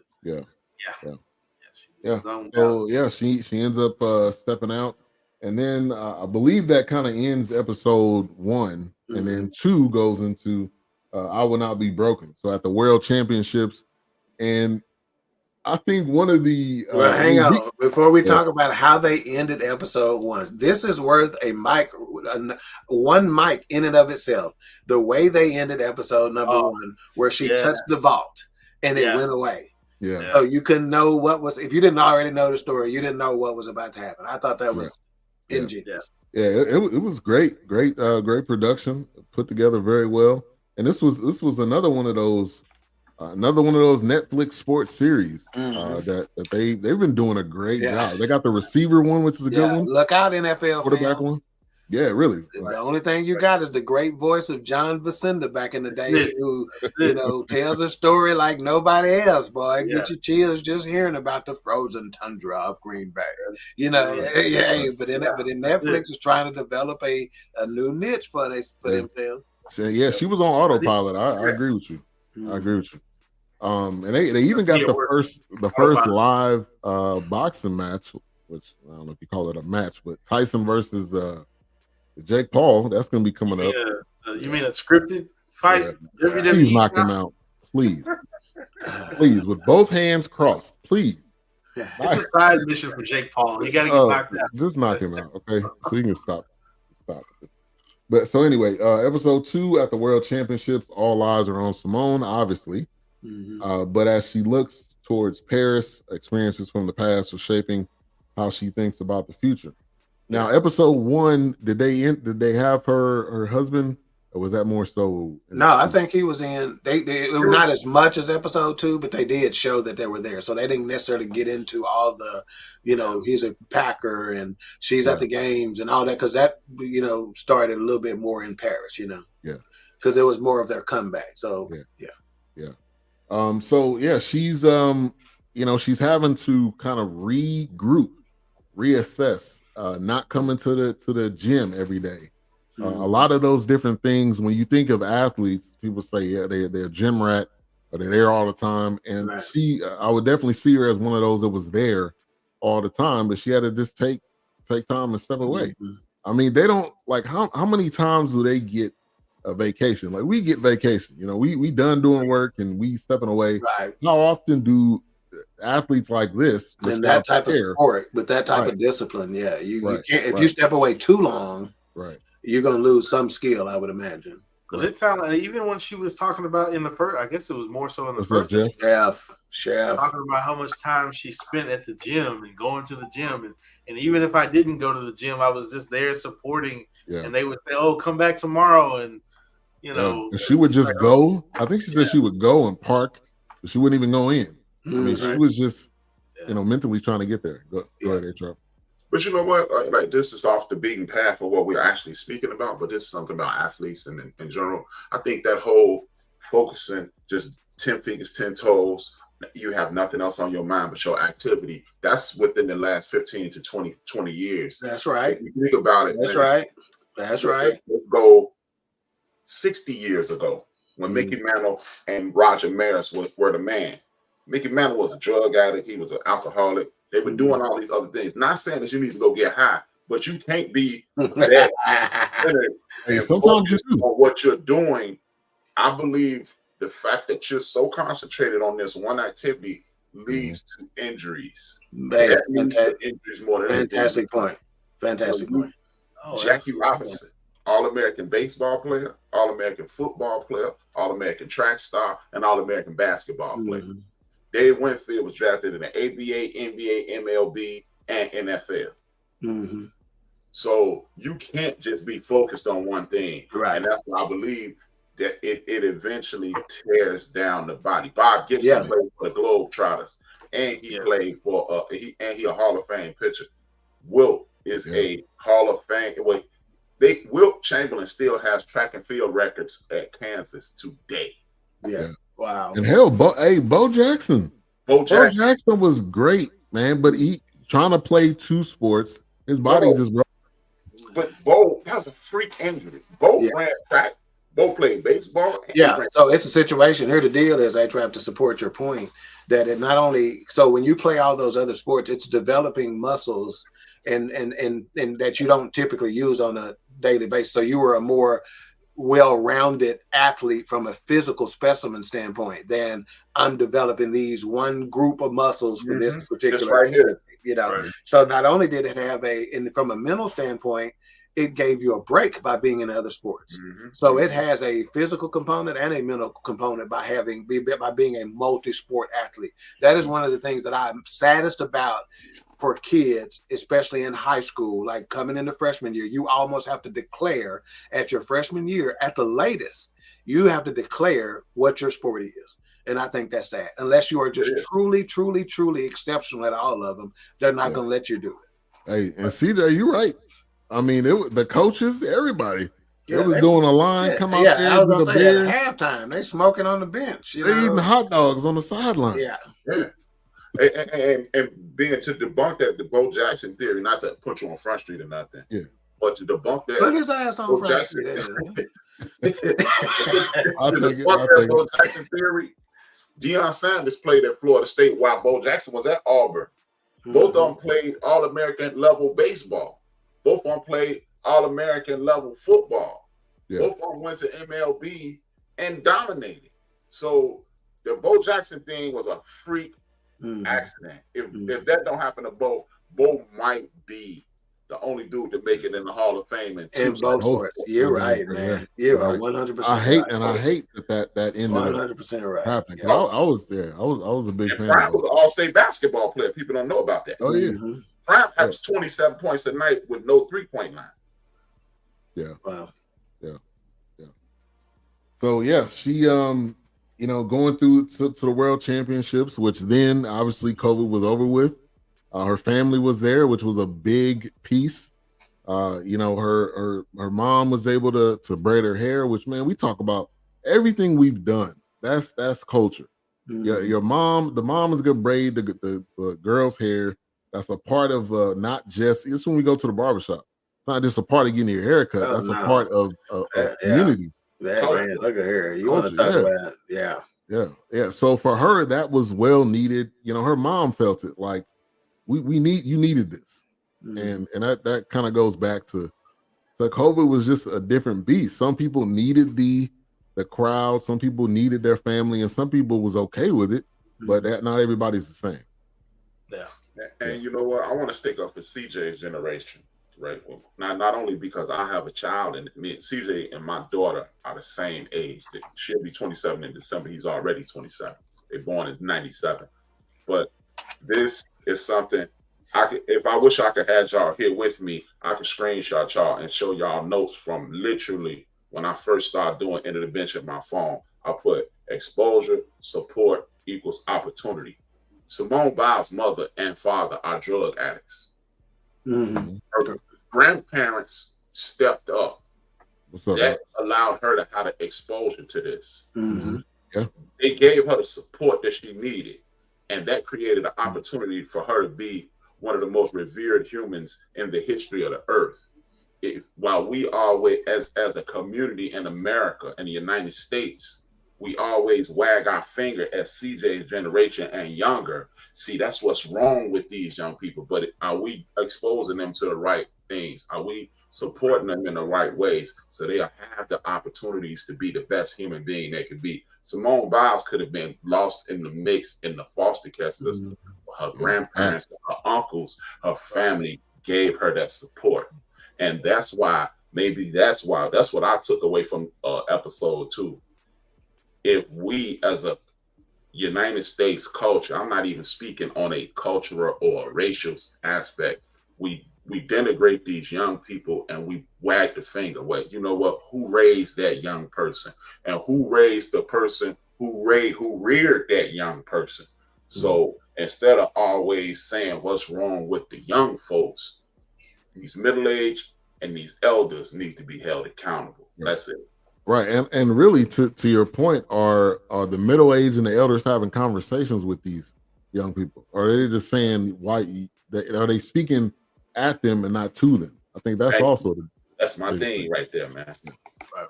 she ends up stepping out. And then I believe that kind of ends episode 1, and then 2 goes into I Will Not Be Broken. So at the World Championships, and I think one of the well, hang on before we talk about how they ended episode 1. This is worth one mic in and of itself. The way they ended episode number 1, where she touched the vault and it went away. Yeah. So you couldn't know what was, if you didn't already know the story, you didn't know what was about to happen. I thought that was ingenious. Yeah, it was great production, put together very well. And this was another one of those Netflix sports series that they've been doing a great job. They got the receiver one, which is a good one. Look out, NFL quarterback fan. one. Yeah, really. The only thing you got is the great voice of John Vicenda back in the day, who tells a story like nobody else. Boy, get your chills just hearing about the frozen tundra of Green Bay. But then Netflix is trying to develop a new niche for themselves. So, she was on autopilot. I agree with you. I agree with you. And they even got the first live boxing match, which I don't know if you call it a match, but Tyson versus Jake Paul. That's going to be coming up. You mean a scripted fight? Yeah. Please knock him out, please, with both hands crossed, please. It's a side mission for Jake Paul. You got to get knocked out. Just knock him out, okay? So he can stop. But so anyway, episode 2 at the World Championships, all eyes are on Simone, obviously. But as she looks towards Paris, experiences from the past are shaping how she thinks about the future. Now, episode 1, did they have her husband, or was that more so? No, I think he was in. They not as much as episode 2, but they did show that they were there. So they didn't necessarily get into all the, he's a Packer and she's at the games and all that, because that started a little bit more in Paris, because it was more of their comeback. So she's she's having to kind of regroup, reassess, not coming to the gym every day. A lot of those different things, when you think of athletes, people say they're a gym rat, or they're there all the time. And I would definitely see her as one of those that was there all the time, but she had to just take time and step away. I mean, they don't, like, how many times do they get a vacation? Like, we get vacation, we done doing work and we stepping away. Right. How often do athletes like this, and that type of sport with that type of discipline, you can't, if you step away too long, you're going to lose some skill, I would imagine. But it sounded like, even when she was talking about in the first, I guess it was more so in the first, Chef talking about how much time she spent at the gym and going to the gym, and even if I didn't go to the gym, I was just there supporting, and they would say, "Oh, come back tomorrow," and and she would just go. I think she said she would go and park, but she wouldn't even go in. I mean, she was just mentally trying to get there. Go ahead, Trump. But you know what? Like, this is off the beaten path of what we're actually speaking about, but this is something about athletes and in general. I think that whole focusing, just 10 fingers, 10 toes, you have nothing else on your mind but your activity. That's within the last 15 to 20 years. That's right. If you think about it. That's right. Let's go 60 years ago when Mickey Mantle and Roger Maris were the man. Mickey Mantle was a drug addict. He was an alcoholic. They were doing all these other things. Not saying that you need to go get high, but you can't be that. Sometimes you do. On what you're doing, I believe the fact that you're so concentrated on this one activity leads to injuries. That leads to injuries more than Fantastic point. Jackie Robinson, All-American baseball player, All-American football player, All-American track star, and All-American basketball player. Dave Winfield was drafted in the ABA, NBA, MLB, and NFL. So you can't just be focused on one thing. Right. And that's why I believe that it eventually tears down the body. Bob Gibson played for the Globetrotters, and he played for he a Hall of Fame pitcher. Wilt is a Hall of Fame. Wilt Chamberlain still has track and field records at Kansas today. Wow. And hell, Bo Jackson. Bo Jackson was great, man, but he trying to play 2 sports. His body just broke. But Bo, that was a freak injury. Bo ran track. Bo played baseball. So it's a situation. Here the deal is, I try to support your point that it not only, so when you play all those other sports, it's developing muscles and that you don't typically use on a daily basis. So you were a more well-rounded athlete from a physical specimen standpoint than I'm developing these one group of muscles for this particular right you know. Right. So not only did it have from a mental standpoint, it gave you a break by being in other sports. So it has a physical component and a mental component by being a multi-sport athlete. That is one of the things that I'm saddest about for kids, especially in high school, like coming into freshman year. You almost have to declare at your freshman year, at the latest, you have to declare what your sport is. And I think that's sad. Unless you are just truly, truly, truly exceptional at all of them, they're not going to let you do it. Hey, and CJ, you're right. I mean, the coaches, everybody. They was doing a line, come out there, I was with gonna a say beer. at halftime, they smoking on the bench. They eating hot dogs on the sideline. Yeah. And being to debunk that the Bo Jackson theory, not to put you on Front Street or nothing, but to debunk that, put his ass on Bo Front Jackson, Street. I'll take it. Bo Jackson theory. Deion Sanders played at Florida State while Bo Jackson was at Auburn. Both of them played All-American level baseball. Both of them played All-American level football. Both of them went to MLB and dominated. So the Bo Jackson thing was a freak accident. If that don't happen to Bo might be the only dude to make it in the Hall of Fame in both sports. You're right, man. You are 100%. I hate that ended 100% right. happening. I was there. I was a big fan. Prime was an all-state basketball player. People don't know about that. Oh yeah. Prime had 27 points a night with no 3-point line. Yeah. Wow. Yeah. So yeah, she going through to the World Championships, which then obviously COVID was over with. Her family was there, which was a big piece. Her mom was able to braid her hair, which, man, we talk about everything we've done. That's culture. The mom is gonna braid the girl's hair. That's a part of not just it's when we go to the barbershop. It's not just a part of getting your hair cut. That's a part of community. That, man, look at her. You want to talk about Yeah. So for her, that was well needed. Her mom felt it like you needed this. And that kind of goes back to COVID was just a different beast. Some people needed the crowd, some people needed their family, and some people was okay with it, but not everybody's the same. Yeah. And you know what? I want to stick up for CJ's generation, right? Well, not only because I have a child, and me, CJ and my daughter are the same age. She'll be 27 in December. He's already 27. They're born in 97. But this is something if I wish I could have y'all here with me, I could screenshot y'all and show y'all notes from literally when I first started doing Into the Bench at my phone. I put exposure, support equals opportunity. Simone Biles' mother and father are drug addicts. Her grandparents stepped up. That allowed her to have the exposure to this. They gave her the support that she needed. And that created an opportunity for her to be one of the most revered humans in the history of the earth. While we always, as a community in America and the United States, we always wag our finger at CJ's generation and younger. See, that's what's wrong with these young people. But are we exposing them to the right things? Are we supporting them in the right ways so they'll have the opportunities to be the best human being they could be? Simone Biles could have been lost in the mix in the foster care system. Her grandparents, her uncles, her family gave her that support. And that's what I took away from episode 2. If we as a United States culture, I'm not even speaking on a cultural or a racial aspect, we denigrate these young people and we wag the finger. Well, you know what? Who raised that young person? And who raised the person who reared that young person? So instead of always saying what's wrong with the young folks, these middle-aged and these elders need to be held accountable. That's it. Right. And really to your point, are the middle-aged and the elders having conversations with these young people? Or are they just saying are they speaking at them and not to them? I think that's that's my thing right there, man.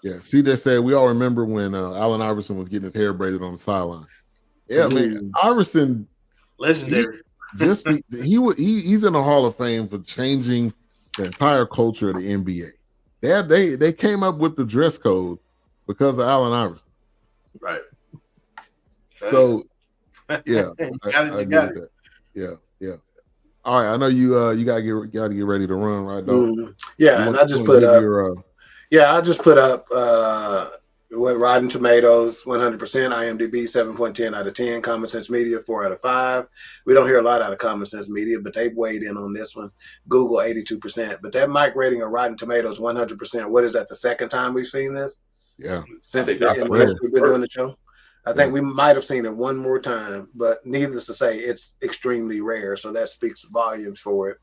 Yeah. CJ said we all remember when Allen Iverson was getting his hair braided on the sideline. Yeah, man. Iverson, legendary. he's in the Hall of Fame for changing the entire culture of the NBA. They came up with the dress code because of Allen Iverson. Right. So yeah, I agree with that. Yeah. All right, I know you gotta get ready to run, right, dog? Yeah, and I just put up. I just put up what Rotten Tomatoes 100%, IMDb 7.10 out of 10, Common Sense Media 4 out of 5. We don't hear a lot out of Common Sense Media, but they've weighed in on this one. Google 82%, but that mic rating of Rotten Tomatoes 100%. What is that? The second time we've seen this? Yeah, since we've been doing the show. I think we might have seen it one more time, but needless to say, it's extremely rare. So that speaks volumes for it.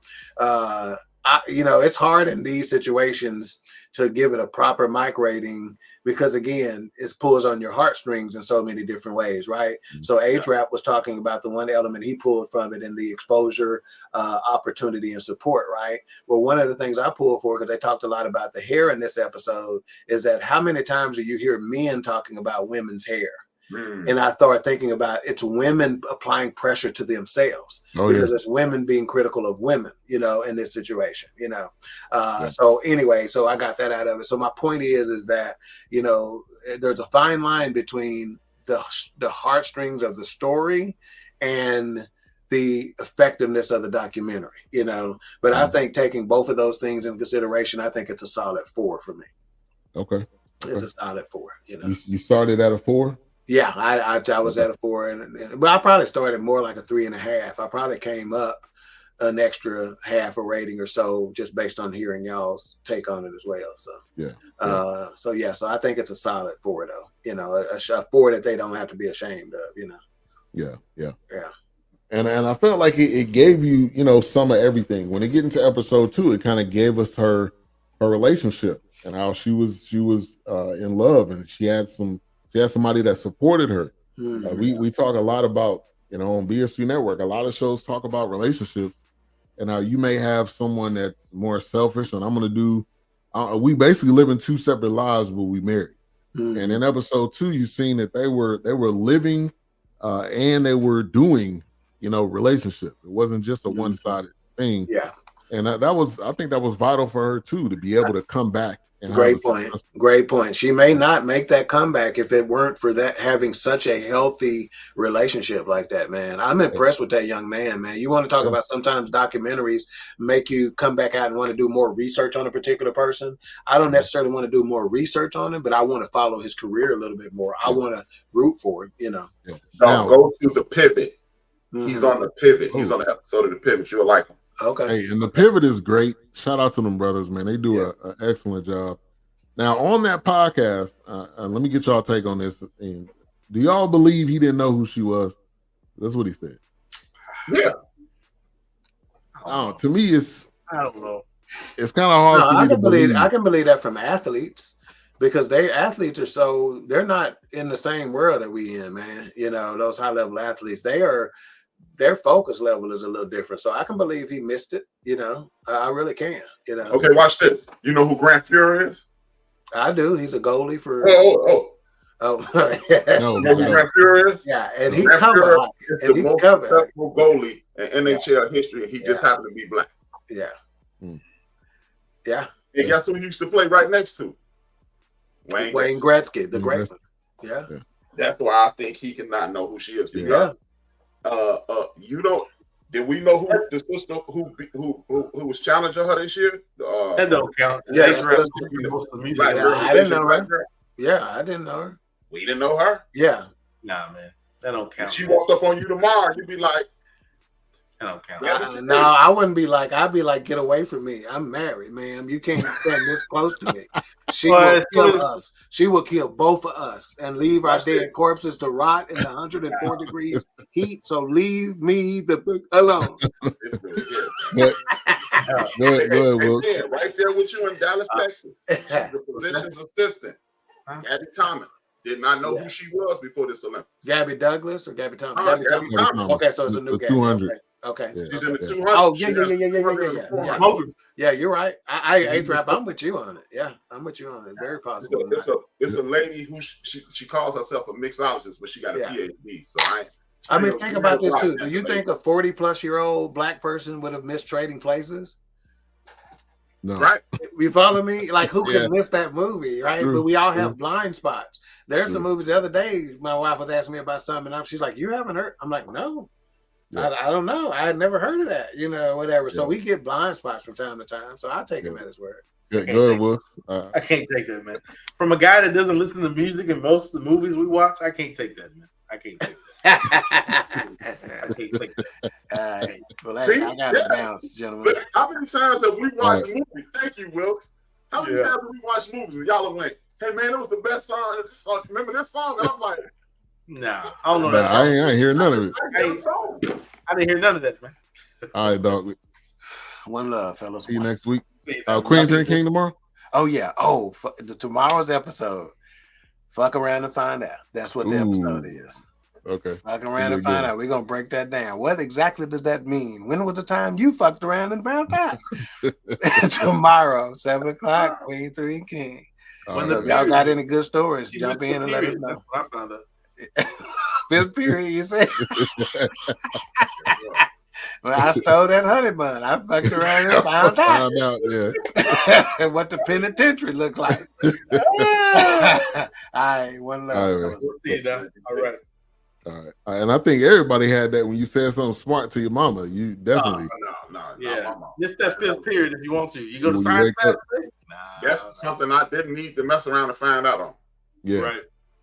It's hard in these situations to give it a proper mic rating because, again, it pulls on your heartstrings in so many different ways, right? Mm-hmm. So A-Trap was talking about the one element he pulled from it in the exposure, opportunity, and support, right? Well, one of the things I pulled for, because they talked a lot about the hair in this episode, is that how many times do you hear men talking about women's hair? And I started thinking about it's women applying pressure to themselves because it's women being critical of women, in this situation, So anyway, so I got that out of it. So my point is that, there's a fine line between the heartstrings of the story and the effectiveness of the documentary, but I think taking both of those things into consideration, I think it's a solid 4 for me. Okay. It's a solid 4, You started at a 4? Yeah, I was at a 4, but I probably started more like a 3.5. I probably came up an extra half a rating or so just based on hearing y'all's take on it as well. So so I think it's a solid 4 though. A 4 that they don't have to be ashamed of. Yeah. And I felt like it gave you some of everything. When it get into episode 2, it kind of gave us her relationship and how she was in love and she had somebody that supported her. Mm-hmm. We talk a lot about, on BSU Network, a lot of shows talk about relationships and how you may have someone that's more selfish and I'm going to do, we basically live in 2 separate lives, but we married. Mm-hmm. And in episode 2, you've seen that they were living and they were doing, relationship. It wasn't just a one-sided thing. Yeah. And I think that was vital for her too, to be able to come back. Great point. She may not make that comeback if it weren't for that having such a healthy relationship like that, man. I'm impressed with that young man, man. You want to talk about sometimes documentaries make you come back out and want to do more research on a particular person. I don't necessarily want to do more research on him, but I want to follow his career a little bit more. I want to root for him, Now, go to the pivot. Mm-hmm. He's on the pivot. He's on the episode of the pivot. You'll like him. Okay. Hey, and the pivot is great. Shout out to them brothers, man. They do an excellent job. Now, on that podcast, let me get y'all take on this. And do y'all believe he didn't know who she was? That's what he said. Yeah. To me, I don't know. It's kind of hard for me to believe. I can believe that from athletes because athletes are they're not in the same world that we in, man. Those high level athletes, their focus level is a little different. So I can believe he missed it. I really can. Okay, watch this. You know who Grant Fuhrer is? I do. He's a goalie for. Oh. No. Grant Fuhrer is? Yeah, and he covered. Is the most successful goalie in NHL history, and he just happened to be black. Yeah. Yeah. And guess who he used to play right next to? Wayne Gretzky, the great one. Yeah. That's why I think he cannot know who she is. Because, did we know who the sister who was challenging her this year? That don't count. I didn't know her. Yeah, I didn't know her. We didn't know her? Yeah. Nah, man. That don't count. If she walked up on you tomorrow, you'd be like, that don't count. No, I wouldn't be like, I'd be like, get away from me. I'm married, ma'am. You can't stand this close to me. She will kill us. She will kill both of us and leave our dead corpses to rot in the 104 degrees heat. So leave me alone. Go ahead, Will. Right there with you in Dallas, Texas. The position's assistant, Gabby Thomas. Did not know who she was before this Olympics. Gabby Douglas or Gabby Thomas? Gabby Thomas. Okay, so it's a new Gabby. 200. Okay. She's in the 200. Oh, yeah. Yeah, you're right. A-Trap, I'm with you on it. Yeah, I'm with you on it. Very possible. It's a lady who she calls herself a mixologist, but she got a PhD. So I mean, think about this too. Do you think a 40-plus-year-old black person would have missed Trading Places? No. Right. You follow me? Like, who could miss that movie, right? True. But we all have blind spots. There's some movies the other day, my wife was asking me about something, and she's like, you haven't heard? I'm like, no. Yeah. I don't know. I had never heard of that, whatever. Yeah. So we get blind spots from time to time. So I take him at his word. I can't take that, man. From a guy that doesn't listen to music and most of the movies we watch, I can't take that, man. I can't take that. I can't take that. Well, see, I got to bounce, gentlemen. But how many times have we watched movies? Thank you, Wilkes. How many times have we watched movies and y'all went, hey, man, it was the best song. Remember this song? And I'm like, nah, I don't know that song. I ain't hear none of it. I didn't hear none of that, man. All right, dog. One love, fellas. See you next week. Queen King tomorrow? Oh, yeah. Oh, tomorrow's episode. Fuck around and find out. That's what the episode is. Okay. Fuck around and find out. We're going to break that down. What exactly does that mean? When was the time you fucked around and found out? Tomorrow, 7 o'clock, Queen 3 King. So if y'all got any good stories, jump in and let us know. I found out. Fifth period, you said? Well, I stole that honey bun. I fucked around and found out. Yeah. What the penitentiary looked like. All right, one love. All right. And I think everybody had that when you said something smart to your mama. You definitely. No. Yeah. Miss that fifth period if you want to. You go to science class. That's something I didn't need to mess around and find out on. Yeah. Right.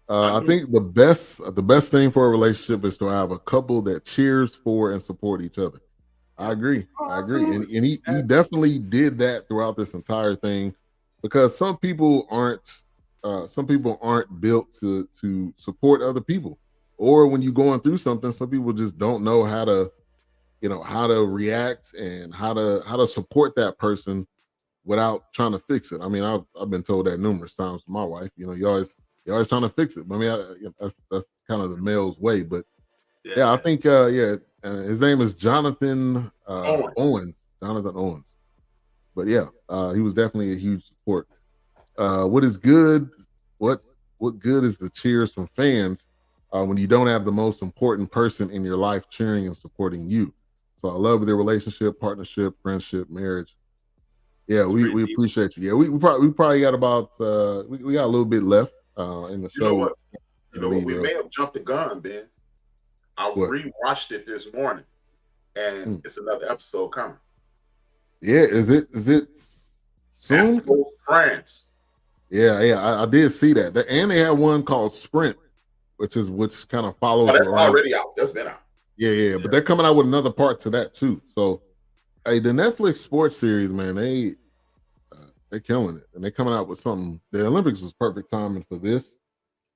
I think the best thing for a relationship is to have a couple that cheers for and support each other. I agree. And he definitely did that throughout this entire thing, because some people aren't built to support other people. Or when you're going through something, some people just don't know how to react and how to support that person without trying to fix it. I mean, I've been told that numerous times to my wife. You're always trying to fix it. I mean, that's kind of the male's way. But I think his name is Jonathan Owens. Jonathan Owens. But he was definitely a huge support. What is good? What good is the cheers from fans when you don't have the most important person in your life cheering and supporting you? So I love their relationship, partnership, friendship, marriage. Yeah, we appreciate you. Yeah, we probably got about we got a little bit left in the show. You know what? We may have jumped the gun, Ben. I rewatched it this morning, and it's another episode coming. Yeah, is it soon? France. Yeah, I did see that. And they had one called Sprint, which kind of follows. That's already out. That's been out. Yeah, but they're coming out with another part to that too. So, hey, the Netflix sports series, man, they're killing it, and they're coming out with something. The Olympics was perfect timing for this.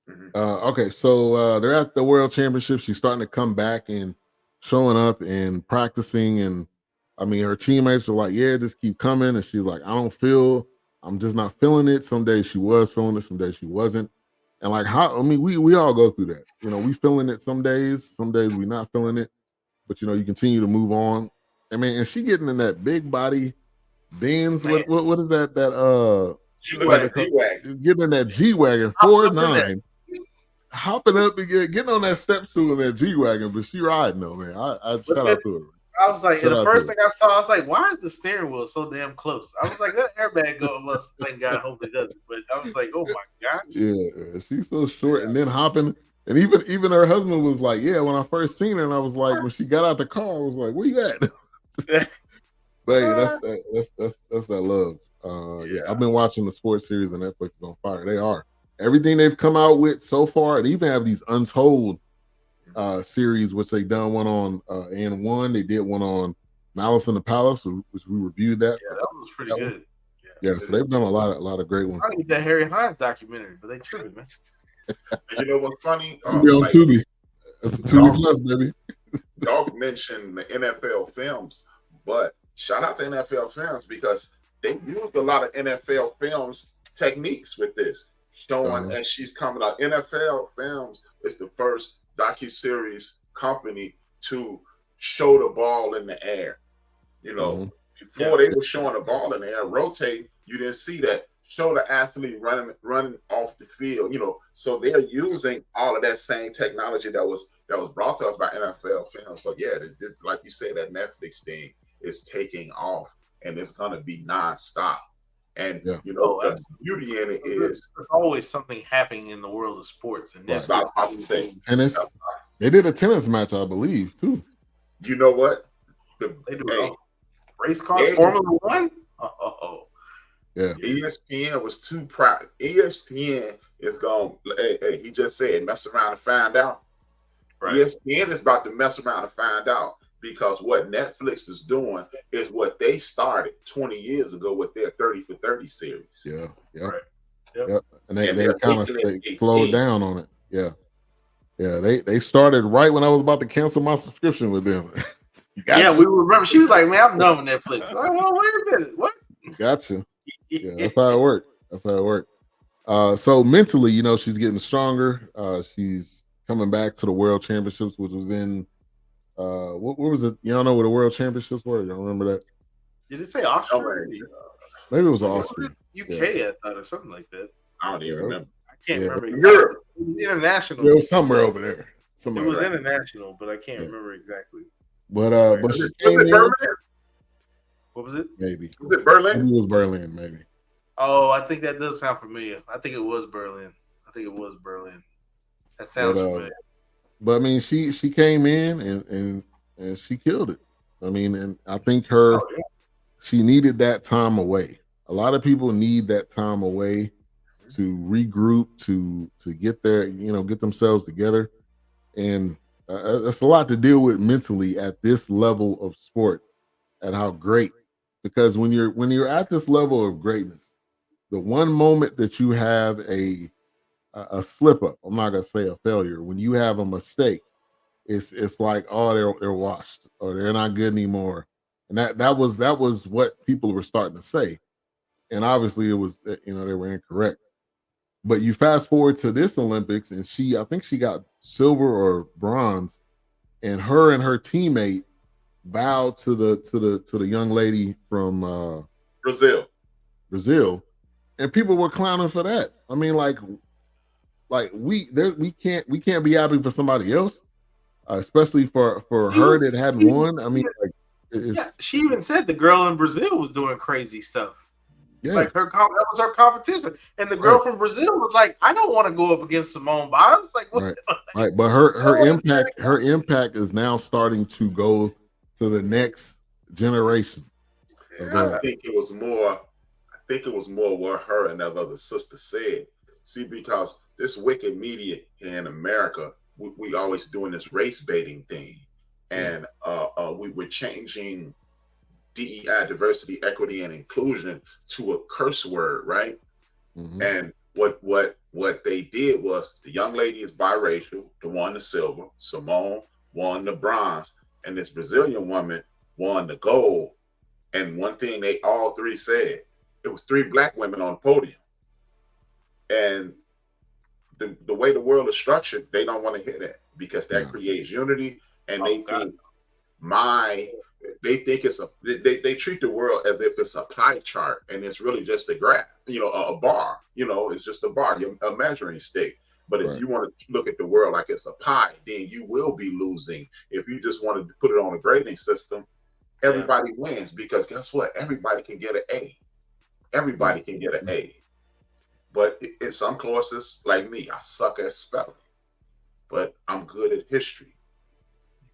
Mm-hmm. Okay, so they're at the World Championship. She's starting to come back and showing up and practicing, and I mean, her teammates are like, "Yeah, just keep coming," and she's like, I'm just not feeling it. Some days she was feeling it, some days she wasn't. And like we all go through that. We feeling it some days we not feeling it. But you continue to move on. I mean, and she getting in that big body Benz. What is that? That G-Wagon. Getting in that G-Wagon 4.9, hopping up and getting on that step stool in that G-Wagon, but she riding though, man. I shout out to her. I was like, the first thing I saw, I was like, why is the steering wheel so damn close? I was like, that airbag going up. Thank God, hope it doesn't. But I was like, oh my gosh. Yeah, she's so short, and then hopping. And even her husband was like, yeah, when I first seen her, and I was like, when she got out the car, I was like, where you at? But hey, that's that love. I've been watching the sports series on Netflix is on fire. They are. Everything they've come out with so far, they even have these untold series, which they done one on and they did one on Malice in the Palace, which we reviewed that. Yeah, that was pretty good. Yeah, so they've done a lot of great ones. I need that Harry Hines documentary, but they tripping, man. You know what's funny? It's on Tubi. It's a Tubi Plus, baby. Y'all mentioned the NFL films, but shout out to NFL films because they used a lot of NFL films techniques with this. Showing as she's coming out. NFL Films is the first docuseries company to show the ball in the air. Before they were showing the ball in the air, rotate, you didn't see that. show the athlete running off the field. So they're using all of that same technology that was brought to us by NFL film. So yeah, like you say, that Netflix thing is taking off, and it's gonna be nonstop. And the beauty in it is there's always something happening in the world of sports, and that's what I was about to say. Tennis. They did a tennis match, I believe, too. You know what? They do race car, Formula One. Oh. Yeah. ESPN was too proud. ESPN is going. Hey, he just said, mess around and find out. Right. ESPN is about to mess around and find out, because what Netflix is doing is what they started 20 years ago with their 30 for 30 series. Yeah. Right. Yep. And they kind of slowed down on it. Yeah. Yeah. They started right when I was about to cancel my subscription with them. Yeah, we remember. She was like, "Man, I'm done with Netflix." Like, well, wait a minute, what? Gotcha. Yeah, that's how it worked. So mentally, she's getting stronger. She's coming back to the World Championships, which was in what was it? Y'all know where the World Championships were? Y'all remember that? Did it say Austria? Maybe it was Austria. UK, I thought, or something like that. I don't even remember. I can't remember. Europe. It was international. It was somewhere over there. It was international, but I can't remember exactly. But she came in. What was it? Maybe. Was it Berlin? It was Berlin, maybe. Oh, I think that does sound familiar. I think it was Berlin. That sounds familiar. But I mean, she came in and she killed it. I mean, and I think she needed that time away. A lot of people need that time away to regroup, to get get themselves together, and that's a lot to deal with mentally at this level of sport, at how great. Because when you're at this level of greatness, the one moment that you have a slip up, I'm not gonna say a failure, when you have a mistake, it's like, oh, they're washed, or they're not good anymore. And that was what people were starting to say. And obviously it was, they were incorrect. But you fast forward to this Olympics, and I think she got silver or bronze, and her teammate bowed to the young lady from Brazil, and people were clowning for that. I mean, like we can't be happy for somebody else, especially for her that hadn't won. I mean, she even said the girl in Brazil was doing crazy stuff. Yeah. Like that was her competition, and the girl from Brazil was like, "I don't want to go up against Simone Biles." Like, what? Right. But her impact is now starting to go to the next generation. I think it was more what her and that other sister said. See, because this wicked media here in America, we always doing this race baiting thing, and we were changing DEI, diversity, equity, and inclusion, to a curse word, right? Mm-hmm. And what they did was, the young lady is biracial, the one the silver, Simone won the bronze, and this Brazilian woman won the gold. And one thing they all three said, it was 3 black women on the podium. And the way the world is structured, they don't want to hear that, because that creates unity, and they think it's they treat the world as if it's a pie chart, and it's really just a graph, a bar, it's just a bar, a measuring stick. But if you want to look at the world like it's a pie, then you will be losing. If you just want to put it on a grading system, everybody wins, because guess what? Everybody can get an A. Everybody can get an A. But in some courses, like me, I suck at spelling, but I'm good at history.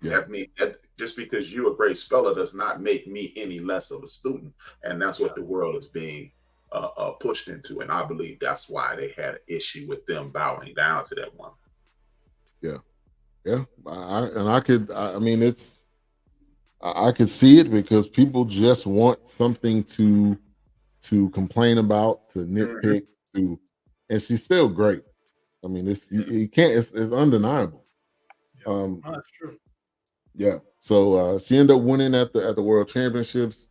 Yeah. That just because you're a great speller does not make me any less of a student. And that's what the world is being pushed into. And I believe that's why they had an issue with them bowing down to that one. Yeah. Yeah. I could see it, because people just want something to complain about, to nitpick, and she's still great. I mean, you can't, it's undeniable. That's true. Yeah. So she ended up winning at the World Championships.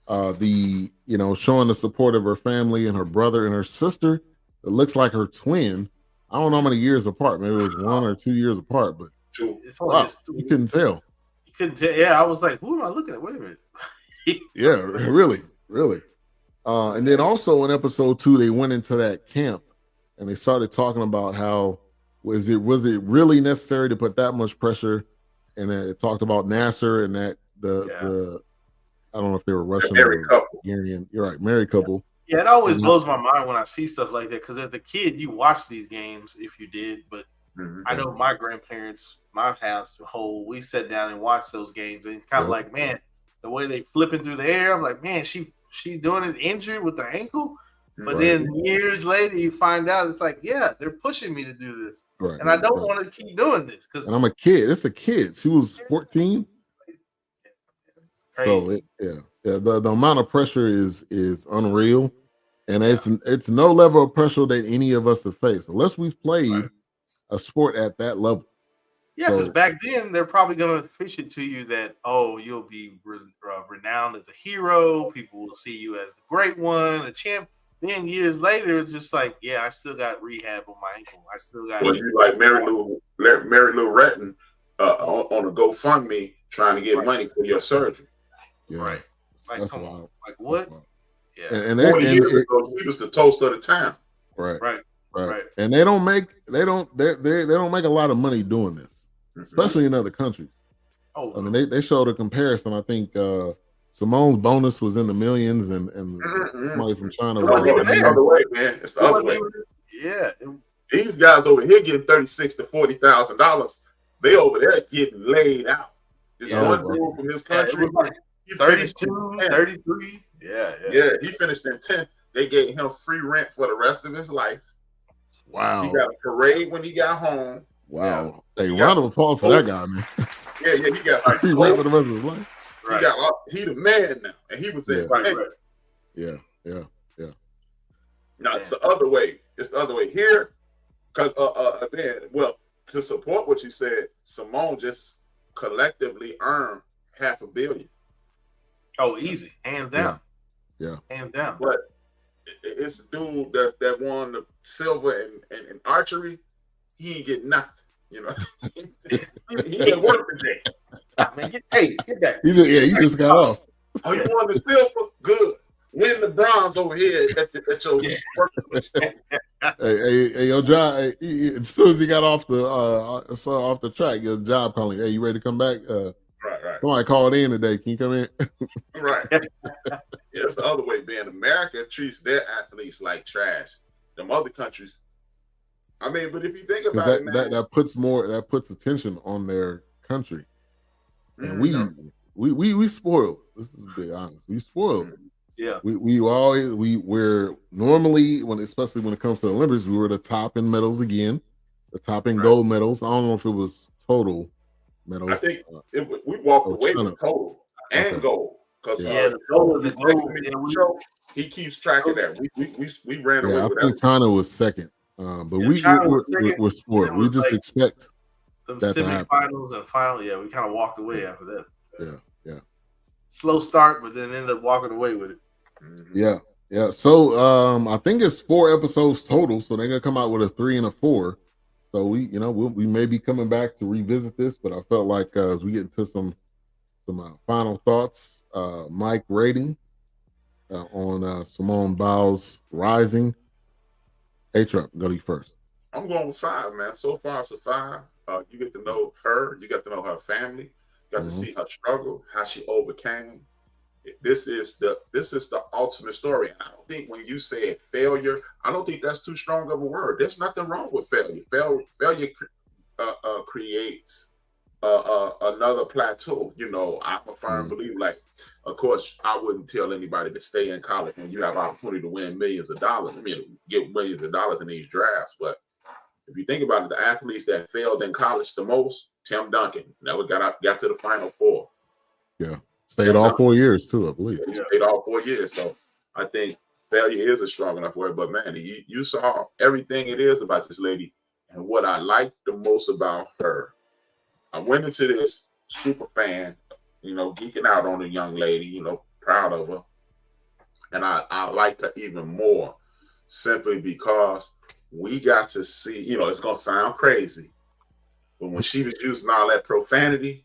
Showing the support of her family and her brother and her sister. It looks like her twin. I don't know how many years apart. Maybe it was 1 or 2 years apart, but you couldn't tell. You couldn't tell. Yeah, I was like, who am I looking at? Wait a minute. Yeah, really. And then also in episode 2, they went into that camp and they started talking about how was it really necessary to put that much pressure? And then it talked about Nasser and that the I don't know if they were Russian or Hungarian. You're right, married couple. Yeah, it always blows my mind when I see stuff like that, because as a kid, you watch these games if you did, but I know my grandparents, my household, we sat down and watched those games, and it's kind of like, man, the way they flipping through the air, I'm like, man, she doing it injured with the ankle, but then years later you find out it's like, yeah, they're pushing me to do this, and I don't want to keep doing this because I'm a kid. It's a kid. She was 14. Crazy. So the amount of pressure is unreal, and it's no level of pressure that any of us have faced unless we've played a sport at that level. Yeah, because back then they're probably going to fish it to you that, oh, you'll be renowned as a hero. People will see you as the great one, a champ. Then years later, it's just like, yeah, I still got rehab on my ankle. I still got. Well, you like Mary Lou Retton on a GoFundMe trying to get money for your surgery. Yeah. Right. Like, come on. Like, what? Yeah. And 40 years ago, he was the toast of the town. Right. And they don't make a lot of money doing this, especially in other countries. Oh, I mean, they showed a comparison. I think Simone's bonus was in the millions, and somebody from China was the other way, man. It's the other way. Yeah. These guys over here getting $36,000 to $40,000. They over there getting laid out. This one dude from this country. It was like 32, 33. Yeah. He finished in 10th. They gave him free rent for the rest of his life. Wow. He got a parade when he got home. Wow. Hey, round of applause for that guy, man. Yeah, he got like free rent for the rest of his life. Right. He the man now, and he was in 10th. Yeah. No, it's the other way. It's the other way here, because to support what you said, Simone just collectively earned $500 million. Oh, easy, hands down. Yeah. Hands down. But it's a dude that won the silver in archery. He ain't getting nothing. You know, he didn't work today. Man, get that. He just got off. Oh, you won the silver? Good. Win the bronze over here at your work. Hey, your job. As soon as he got off the track, your job calling. Hey, you ready to come back? Right. Somebody called in today. Can you come in? Right. It's the other way, man. America treats their athletes like trash. Them other countries. I mean, but if you think about it, man, that puts attention on their country, and we spoiled. This is to be honest. We spoiled. Yeah. We're normally especially when it comes to the Olympics, we were the top in medals again, the top in gold medals. I don't know if it was total medals. I think we walked away with total and gold because the gold. He keeps track of that. We ran away with that. I think China was second, but we're spoiled. We just expect them that semifinals and final. Yeah, we kind of walked away after that. Yeah. Slow start, but then ended up walking away with it. Yeah. So I think it's 4 episodes total. So they're gonna come out with a 3 and a 4. So we may be coming back to revisit this, but I felt like as we get into some final thoughts, Mike rating on Simone Biles Rising. Trump, go you first. I'm going with 5, man. So far it's a 5. You get to know her, you get to know her family, you got to see her struggle, how she overcame. This is the ultimate story. I don't think when you say failure, I don't think that's too strong of a word. There's nothing wrong with failure. Failure creates another plateau. You know, I'm a firm believer. Like, of course, I wouldn't tell anybody to stay in college when you have opportunity to win millions of dollars. I mean, get millions of dollars in these drafts. But if you think about it, the athletes that failed in college the most, Tim Duncan, never got to the Final Four. Yeah. Stayed all 4 years too, I believe. He stayed all 4 years. So I think failure is a strong enough word. But man, you saw everything it is about this lady. And what I liked the most about her, I went into this super fan, geeking out on the young lady, proud of her. And I liked her even more simply because we got to see, it's going to sound crazy, but when she was using all that profanity,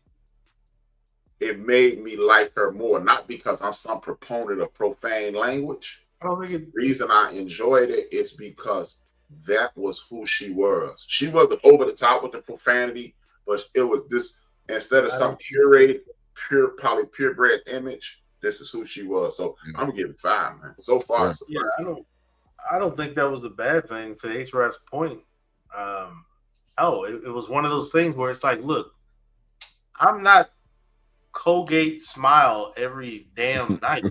it made me like her more, not because I'm some proponent of profane language, I don't think The reason I enjoyed it is because that was who she was. She wasn't over the top with the profanity, but it was this instead of some curated, probably purebred image. This is who she was. So I'm gonna give it 5, man. So far, yeah, I don't think that was a bad thing. To H-Rap's point, it was one of those things where it's like, look, I'm not Colgate Smile every damn night.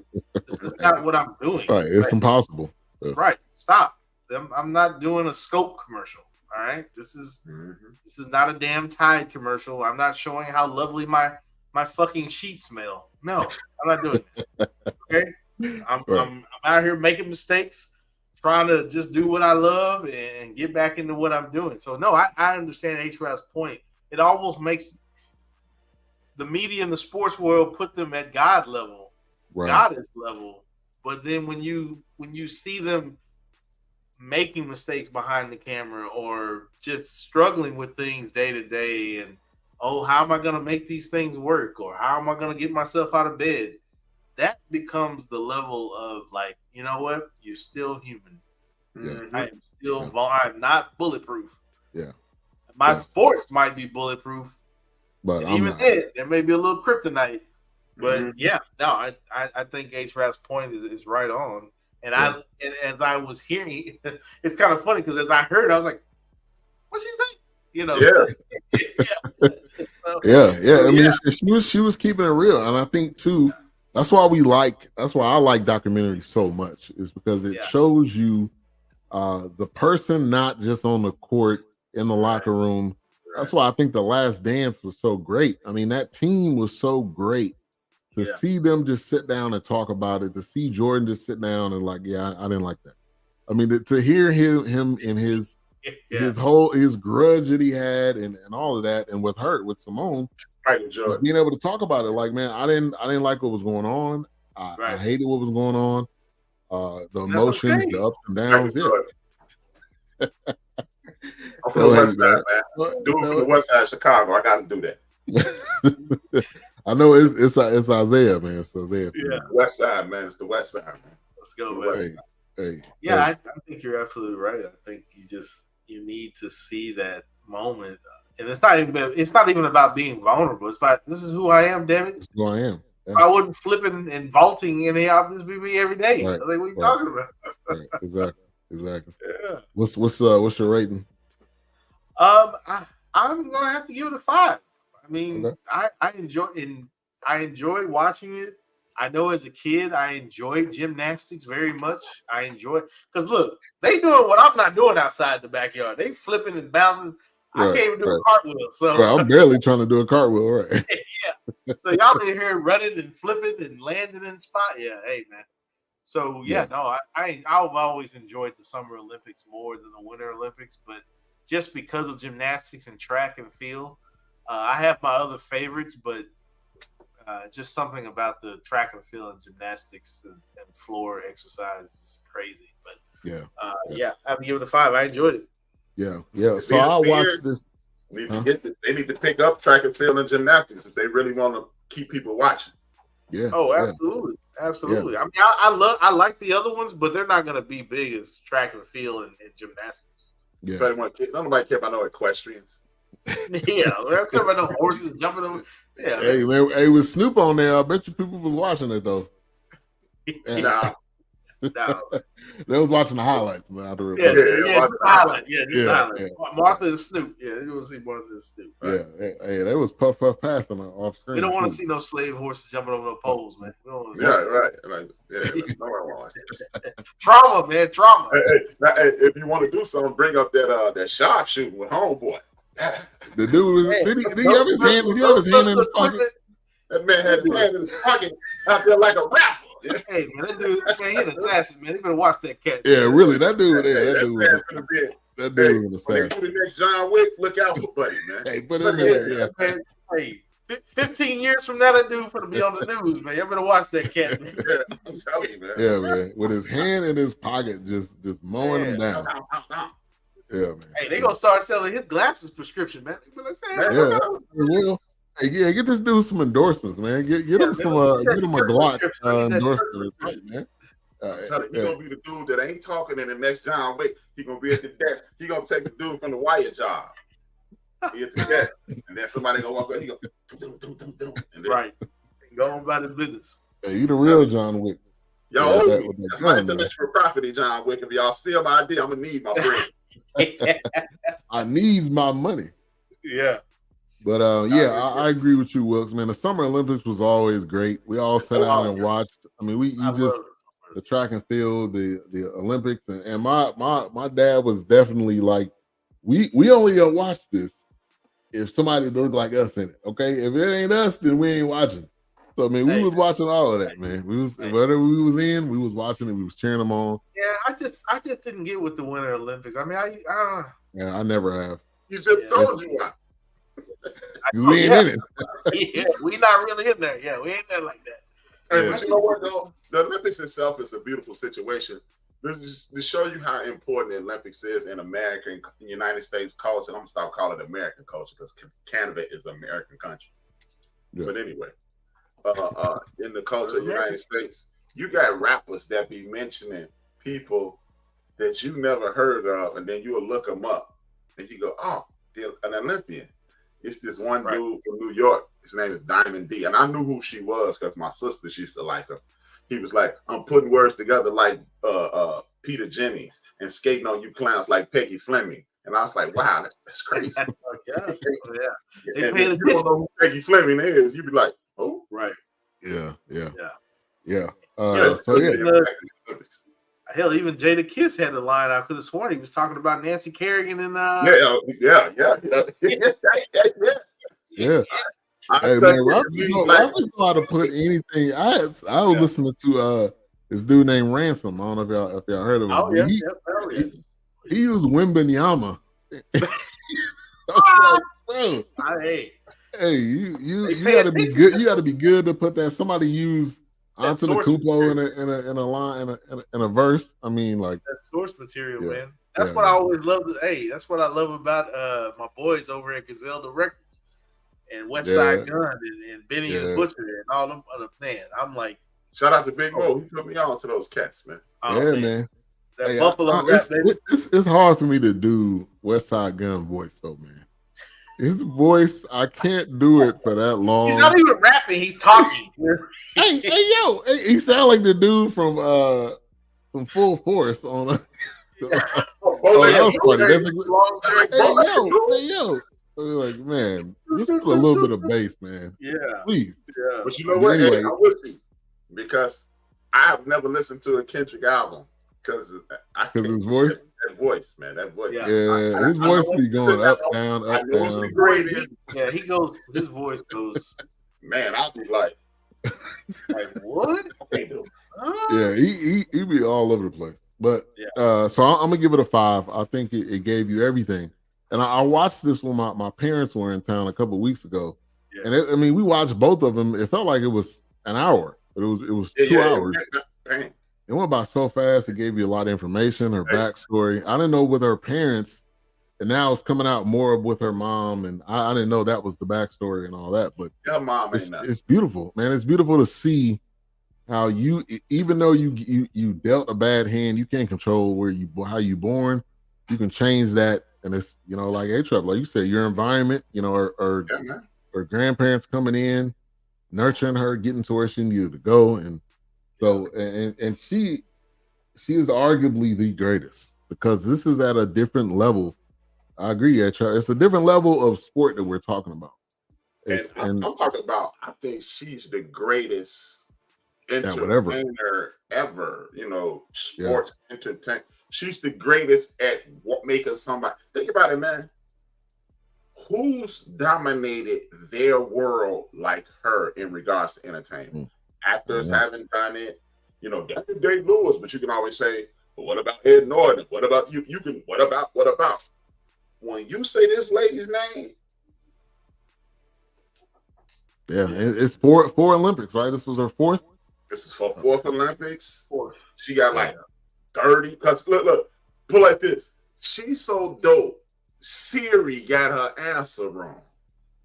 This is not what I'm doing. Right, it's impossible. Right, stop. I'm not doing a Scope commercial. All right, this is not a damn Tide commercial. I'm not showing how lovely my fucking sheets smell. No, I'm not doing that. Okay, I'm out here making mistakes, trying to just do what I love and get back into what I'm doing. So no, I understand H-Rap's point. It almost makes the media and the sports world put them at God level, goddess level. But then when you see them making mistakes behind the camera or just struggling with things day to day, and how am I going to make these things work, or how am I going to get myself out of bed? That becomes the level of like, you know what? You're still human. Yeah. I am still. I'm not bulletproof. Yeah. My sports might be bulletproof. But even then, there may be a little kryptonite. But I think H-Rap's point is right on. And and as I was hearing, it's kind of funny because as I heard, I was like, "What'd she say?" You know? I mean, she was keeping it real, and I think too. That's why I like documentaries so much, is because it shows you the person not just on the court, in the locker room. That's why I think The Last Dance was so great. I mean, that team was so great to see them just sit down and talk about it, to see Jordan just sit down and like, I didn't like that. I mean, to hear him in his grudge that he had and all of that, and with Simone, just being able to talk about it, like, man, I didn't like what was going on. I hated what was going on. The emotions, the ups and downs. I'm from the West Side, man. Dude from the West Side of Chicago. I got to do that. I know it's Isaiah, man. It's Isaiah. West Side, man. It's the West Side, man. Let's go, man. I think you're absolutely right. I think you need to see that moment, and it's not even about being vulnerable. It's about, this is who I am, damn it. Who I am. If I wasn't flipping and vaulting in here, this would be me every day. Like, what are you talking about? Exactly. Yeah. What's your rating? I'm gonna have to give it a 5. I mean, I enjoyed watching it. I know as a kid I enjoyed gymnastics very much. Because look, they doing what I'm not doing outside the backyard. They flipping and bouncing. I can't even do a cartwhile. So I'm barely trying to do a cartwheel, right? So y'all in here running and flipping and landing in spot. Yeah, hey man. So I've always enjoyed the Summer Olympics more than the Winter Olympics, but just because of gymnastics and track and field, I have my other favorites, but just something about the track and field and gymnastics and floor exercise is crazy. But I have to give it a 5. I enjoyed it. Yeah. So I'll watch this. They need to pick up track and field and gymnastics if they really want to keep people watching. Yeah. Oh, absolutely. Absolutely. Yeah. I mean, I like the other ones, but they're not going to be big as track and field and gymnastics. Yeah. Nobody care about no equestrians. They don't care about no horses jumping over. Yeah. Hey, man. Hey, with Snoop on there, I bet you people was watching it though. No. They was watching the highlights, man. Highlight. Martha and Snoop. Yeah, they want to see Martha and Snoop. Right? Yeah. Hey, they was puff passing off screen. They don't want to see no slave horses jumping over no poles, man. Right. Like, Trauma, man. Trauma. Hey, if you want to do something, bring up that sharp shooting with homeboy. The dude was. Did he have his hand? Did he have his hand in his pocket? That man had his hand in his pocket out there like a rapper. Hey man, that dude, he's an assassin, man. You better watch that cat. Yeah, really, that dude was an assassin. When they do the next John Wick, look out for Buddy, man. Hey, put him in there. Man, hey, 15 years from now, that dude gonna be on the news, man. You better watch that cat, man. I'm telling you, man. Yeah, man, with his hand in his pocket, just mowing him down. Yeah, man. Hey, they gonna start selling his glasses prescription, man. Yeah, will. Hey, get this dude some endorsements, man. Get him some. Get him a Glock endorsement, man. I'm telling you, he gonna be the dude that ain't talking in the next John Wick. He gonna be at the desk. He gonna take the dude from the wire job. He at the desk, and then somebody gonna walk up. He go, and then, right, go on about his business. Hey, you the real John Wick. Y'all owe me. That's my intellectual property, John Wick. If y'all steal my idea, I'm gonna need my bread. I need my money. Yeah. But I agree with you, Wilkes. Man, the Summer Olympics was always great. We all sat down and watched. I mean, the track and field, the Olympics, and my dad was definitely like, we only watch this if somebody look like us in it. Okay, if it ain't us, then we ain't watching. So I mean, we was watching all of that, man. We was whatever we was in, we was watching it. We was cheering them on. Yeah, I just didn't get with the Winter Olympics. I mean, I never have. You just told you why. We ain't in it. Yeah, we not really in there. Yeah, we ain't there like that. Hey, but you know what though? The Olympics itself is a beautiful situation. To show you how important the Olympics is in American, United States culture. I'm gonna stop calling it American culture because Canada is an American country. Yeah. But anyway, in the culture of the United States, you got rappers that be mentioning people that you never heard of, and then you will look them up, and you go, "Oh, they're an Olympian." It's this one dude from New York. His name is Diamond D. And I knew who she was because my sisters used to like her. He was like, I'm putting words together like Peter Jennings and skating on you clowns like Peggy Fleming. And I was like, wow, that's crazy. Yeah. They and if you don't know who Peggy Fleming is, you'd be like, oh. Right. Yeah. Hell, even Jada Kiss had a line. I could have sworn he was talking about Nancy Kerrigan and Yeah. Hey man, Robert know how to put anything. I was listening to this dude named Ransom. I don't know if y'all heard of him. Oh yeah, he used Wembanyama. Bro, hey, you got to be good. You got to be good to put that. Somebody use Antetokounmpo in a line in a verse. I mean, like that source material, man. That's what I always loved. Hey, that's what I love about my boys over at Griselda Records and West Side Gun and Benny and Butcher and all them other man. I'm like, shout out to Big Mo. He put me on to those cats, man. Man. That Buffalo rap, baby. It's hard for me to do West Side Gun voice, though, man. His voice, I can't do it for that long. He's not even rapping; he's talking. hey, yo, he sound like the dude from Full Force on. That was funny. Hey, yo. Like, man, just put a little bit of bass, man. Yeah, please. Yeah. But you know what? Anyway, I wish you, because I have never listened to a Kendrick album because his voice. That voice, man. That voice. Yeah, his voice be going up, down, up, down. The greatest. Yeah, he goes. His voice goes. Man, I'll be like what? Yeah, he be all over the place. But so I'm gonna give it a 5. I think it gave you everything. And I watched this when my parents were in town a couple of weeks ago. Yeah. And we watched both of them. It felt like it was an hour, but it was 2 hours. It went by so fast. It gave you a lot of information, her backstory. I didn't know with her parents, and now it's coming out more with her mom. And I didn't know that was the backstory and all that. But it's beautiful, man. It's beautiful to see how you, even though you dealt a bad hand, you can't control how you born. You can change that, and it's like A-Trap, like you said, your environment, or grandparents coming in, nurturing her, getting to where she needed to go, and so and she is arguably the greatest because this is at a different level. I agree, A-Trap. It's a different level of sport that we're talking about. I'm talking about. I think she's the greatest entertainer ever, sports entertainer. She's the greatest at making somebody think about it, man. Who's dominated their world like her in regards to entertainment? Actors haven't done it, Dave Lewis, but you can always say, well, what about Ed Norton? What about you? You can what about when you say this lady's name? Yeah, it's four Olympics, right? This was her 4th. This is for 4th Olympics. She got like 30. Because look, put like this. She's so dope. Siri got her answer wrong.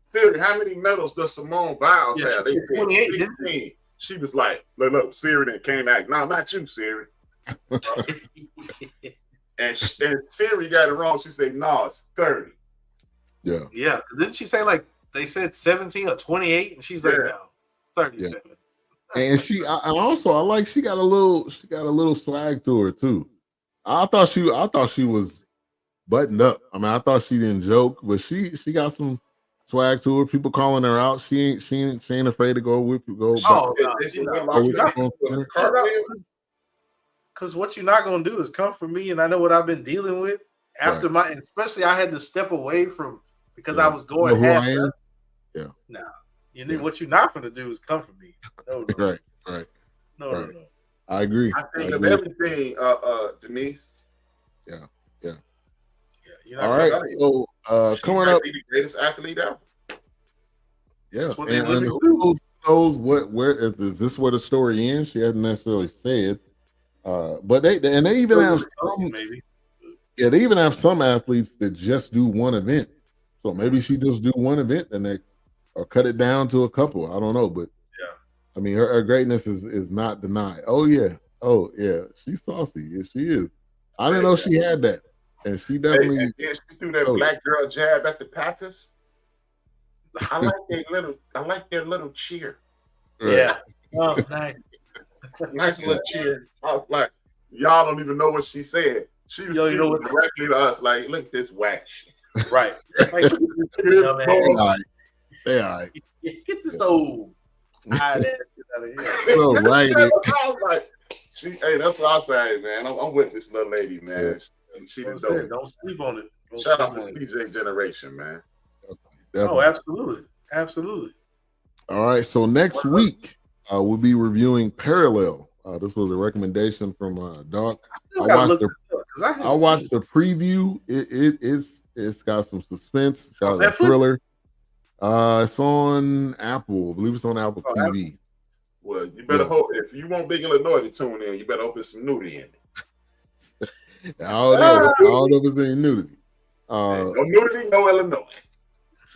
Siri, how many medals does Simone Biles have? They said 16. She was like, look, Siri then came back. No, not you, Siri. and Siri got it wrong. She said, no, it's 30. Yeah. Yeah. Didn't she say like they said 17 or 28? And she's like, no, 37. Yeah. And she I like she got a little swag to her too. I thought she was buttoned up. I mean, I thought she didn't joke, but she got some swag to her. People calling her out. She ain't afraid to go with go. Oh, because what you're not gonna do is come for me, and I know what I've been dealing with after my. Especially, I had to step away from because I was going half. Yeah. Nah, what you're not gonna do is come for me. No. Right. No. I agree. I think of everything, Denise. Yeah. All right. So coming up, be the greatest athlete ever. Yeah, and who knows where is this where the story ends? She hasn't necessarily said, but they even have some, maybe. Yeah, they even have some athletes that just do one event. So maybe she just do one event the next, or cut it down to a couple. I don't know, but yeah, I mean her greatness is not denied. Oh yeah, she's saucy. Yes, she is. I didn't know she had that, and she definitely. And then she threw that black girl jab at the Panthers. I like their little cheer. Right. Yeah. Oh, nice. Nice little cheer. I was like, y'all don't even know what she said. She was speaking directly to us, like, look at this whack shit. Right. Like, Get this old hide ass out of here. So right. I was like, that's what I say, man. I'm with this little lady, man. She don't sleep on it. Shout out to CJ Generation, man. Definitely. Oh, absolutely. All right, so next week we'll be reviewing Parallel. This was a recommendation from Doc. I watched the preview. It's got some suspense. It's got a thriller. It's on Apple. I believe it's on Apple TV. Well, you better hope if you want Big Illinois to tune in, you better hope it's some nudity in it. I don't know if it's any nudity. No nudity, no Illinois.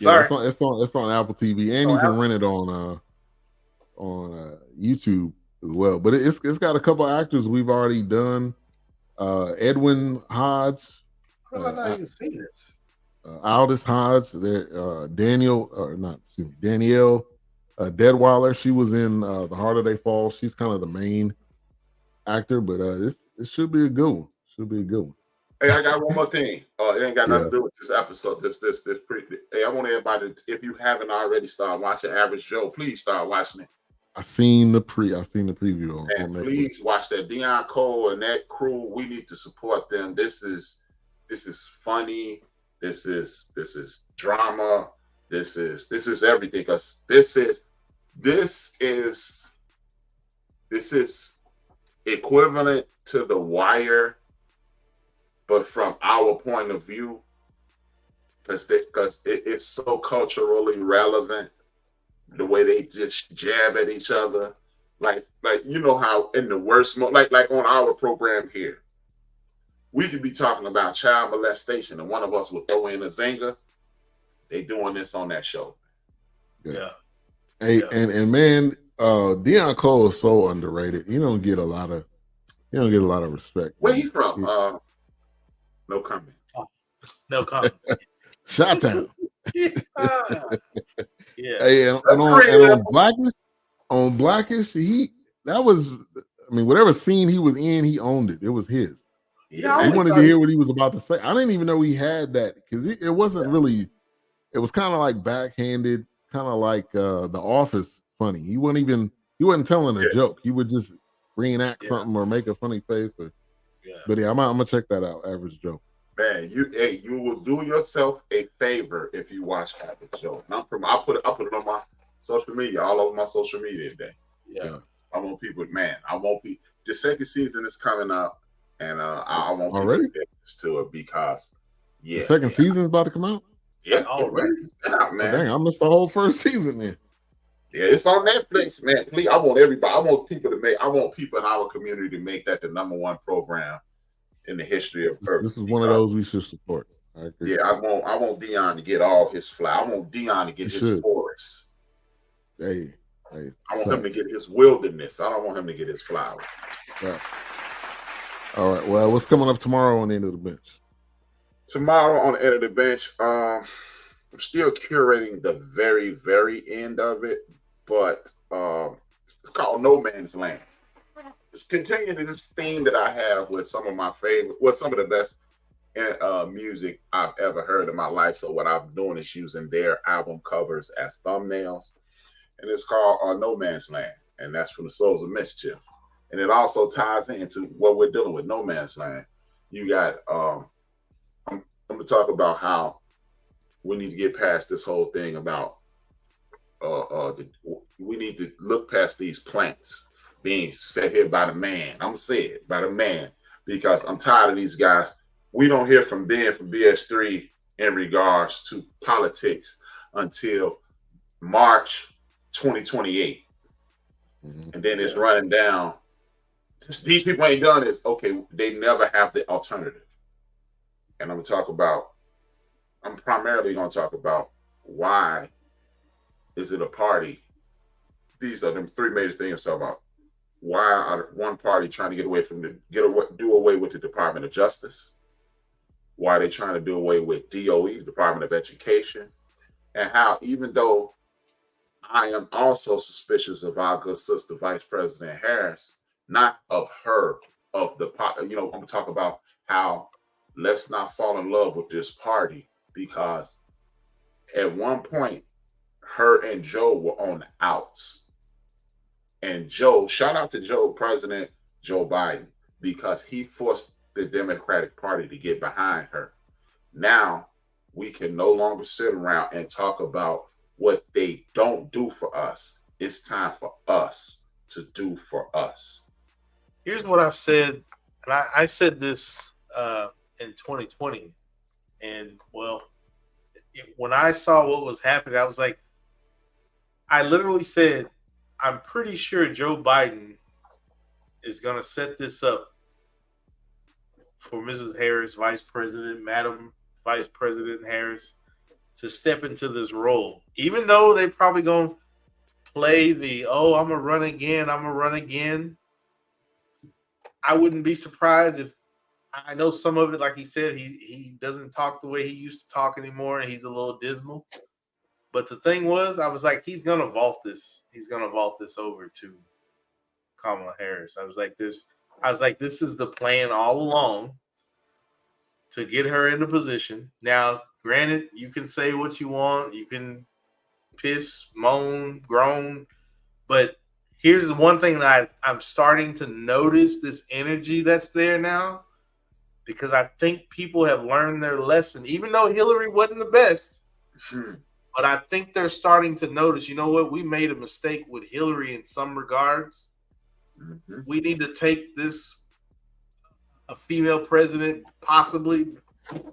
Yeah, it's on Apple TV, and you can rent it on YouTube as well. But it's got a couple of actors we've already done. Edwin Hodge. How have I not even seen this? Aldous Hodge. Danielle Deadweiler. She was in The Harder They Fall. She's kind of the main actor, but it should be a good one. Hey, I got one more thing. It ain't got nothing to do with this episode. This pretty. Hey, I want everybody, if you haven't already started watching Average Joe, please start watching it. I've seen the preview on and please watch that. Deion Cole and that crew. We need to support them. This is funny. This is drama. This is everything. Because this is equivalent to The Wire, but from our point of view, because it's so culturally relevant, the way they just jab at each other, like you know how in the worst like on our program here, we could be talking about child molestation and one of us will throw in a zinger. They doing this on that show. Yeah. Hey, and man, Deion Cole is so underrated. You don't get a lot of respect. Where he from? No comment. No comment. Shot-town. Yeah. Hey, and on Blackish, whatever scene he was in, he owned it. It was his. Yeah, I wanted to hear what he was about to say. I didn't even know he had that because it wasn't really. It was kind of like backhanded, kind of like The Office funny. He wasn't telling a joke. He would just reenact something or make a funny face. But I'm gonna check that out. Average Joe. Man, you will do yourself a favor if you watch Average Joe. And I put it on my social media, all over my social media today. Yeah. I want people, man. The second season is coming up, and I want already people to it because the second season's about to come out. Yeah, already. Man. Dang, I missed the whole first season then. Yeah, it's on Netflix, man. Please, I want everybody. I want people in our community to make that the #1 program in the history of Earth. This is one of those we should support. I agree. Yeah, I want Deion to get all his fly. I want Deion to get his forest. Hey, Hey, I want him to get his wilderness. I don't want him to get his flowers. Right. All right. Well, what's coming up tomorrow on the end of the bench? Tomorrow on the end of the bench, I'm still curating the very, very end of it, but it's called No Man's Land. It's continuing this theme that I have with some of my favorite, some of the best music I've ever heard in my life. So what I'm doing is using their album covers as thumbnails, and it's called No Man's Land, and that's from the Souls of Mischief. And it also ties into what we're dealing with, No Man's Land. You got, I'm going to talk about how we need to get past this whole thing about we need to look past these plants being set here by the man. I'm going to say it, by the man, because I'm tired of these guys. We don't hear from Ben from BS3 in regards to politics until March 2028. Mm-hmm. And then it's running down. These people ain't done this. Okay, they never have the alternative. And I'm primarily going to talk about why is it a party? These are the three major things to talk about. Why are one party trying to do away with the Department of Justice? Why are they trying to do away with DOE, the Department of Education? And how, even though I am also suspicious of our good sister, Vice President Harris, not of her, of the, I'm going to talk about how let's not fall in love with this party, because at one point, her and Joe were on the outs. And Joe, shout out to President Joe Biden, because he forced the Democratic Party to get behind her. Now we can no longer sit around and talk about what they don't do for us. It's time for us to do for us. Here's what I've said, and I said this in 2020, and when I saw what was happening, I was like, I literally said, I'm pretty sure Joe Biden is going to set this up for Mrs. Harris, Madam Vice President Harris, to step into this role. Even though they probably going to play the, I'm going to run again. I wouldn't be surprised if, I know some of it, like he said, he doesn't talk the way he used to talk anymore, and he's a little dismal. But the thing was, I was like, he's going to vault this. He's going to vault this over to Kamala Harris. I was like, this is the plan all along to get her in the position. Now, granted, you can say what you want. You can piss, moan, groan. But here's the one thing that I'm starting to notice, this energy that's there now, because I think people have learned their lesson, even though Hillary wasn't the best. But I think they're starting to notice, you know what? We made a mistake with Hillary in some regards. Mm-hmm. We need to take this, a female president, possibly.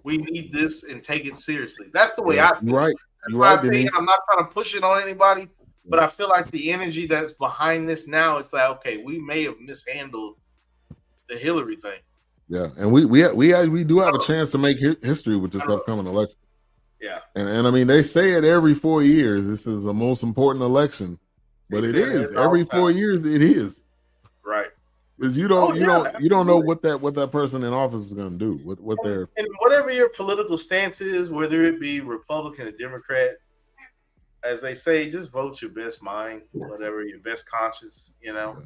We need this and take it seriously. That's the way I feel. Right. You're right, Denise. I'm not trying to push it on anybody, but I feel like the energy that's behind this now, it's like, okay, we may have mishandled the Hillary thing. Yeah, and we do have a chance to make history with this upcoming election. Yeah, and I mean, they say it every 4 years. This is the most important election, but it is every 4 years. It is right, because you don't know what that person in office is going to do. What they're, and whatever your political stance is, whether it be Republican or Democrat, as they say, just vote your best mind, whatever your best conscience,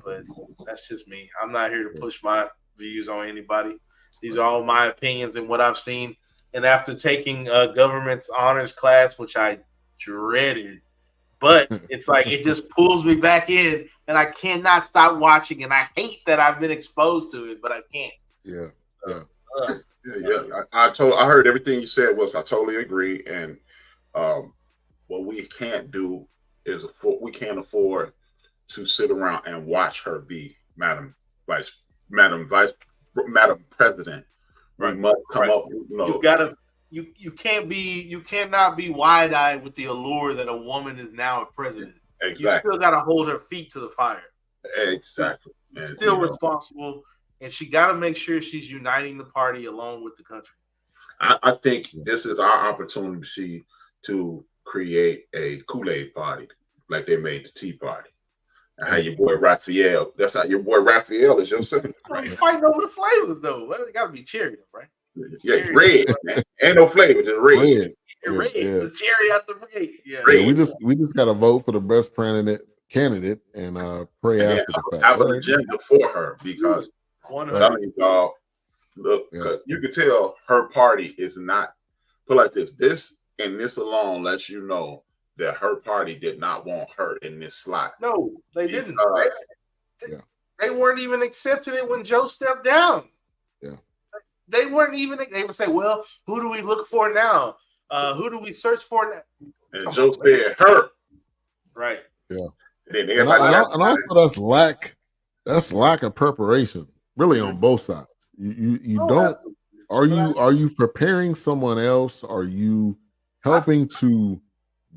But that's just me. I'm not here to push my views on anybody. These are all my opinions and what I've seen. And after taking government's honors class, which I dreaded, but it's like it just pulls me back in, and I cannot stop watching. And I hate that I've been exposed to it, but I can't. I heard everything you said. I totally agree. And what we can't do is we can't afford to sit around and watch her be Madam President. Right. We must come up. You've got to. You cannot be wide-eyed with the allure that a woman is now a president. Exactly. You still got to hold her feet to the fire. Exactly. She's still responsible, and she got to make sure she's uniting the party along with the country. I think this is our opportunity to create a Kool-Aid party like they made the Tea Party. How your boy Raphael. That's how your boy Raphael is your son. Right. Fighting over the flavors though. Well, it gotta be cherry, right? Yeah, red. Man. Ain't no flavor, just red. Red. The cherry out the red. Yeah. We just gotta vote for the best candidate and pray after the fact. I have an agenda for her because I'm telling you, dog, look, because you can tell her party is not put like this. This alone lets you know that her party did not want her in this slot. No, they didn't. They weren't even accepting it when Joe stepped down. Yeah. They weren't even. They would say, "Well, who do we look for now? Who do we search for now?" And Joe said, "Her." Right. Yeah. And also that's lack of preparation, really, on both sides. You don't. Are you preparing someone else? Are you helping to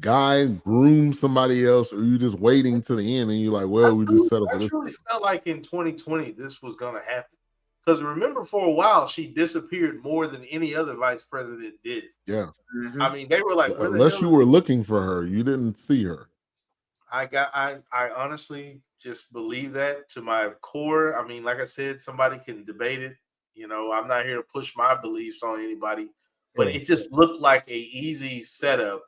groom somebody else, or are you just waiting to the end and you're like, well, we just settled for this? I truly felt like in 2020 this was going to happen. Because remember, for a while, she disappeared more than any other vice president did. Yeah. Mm-hmm. I mean, they were like, unless you were looking for her, you didn't see her. I honestly just believe that to my core. I mean, like I said, somebody can debate it. You know, I'm not here to push my beliefs on anybody, but it just looked like a easy setup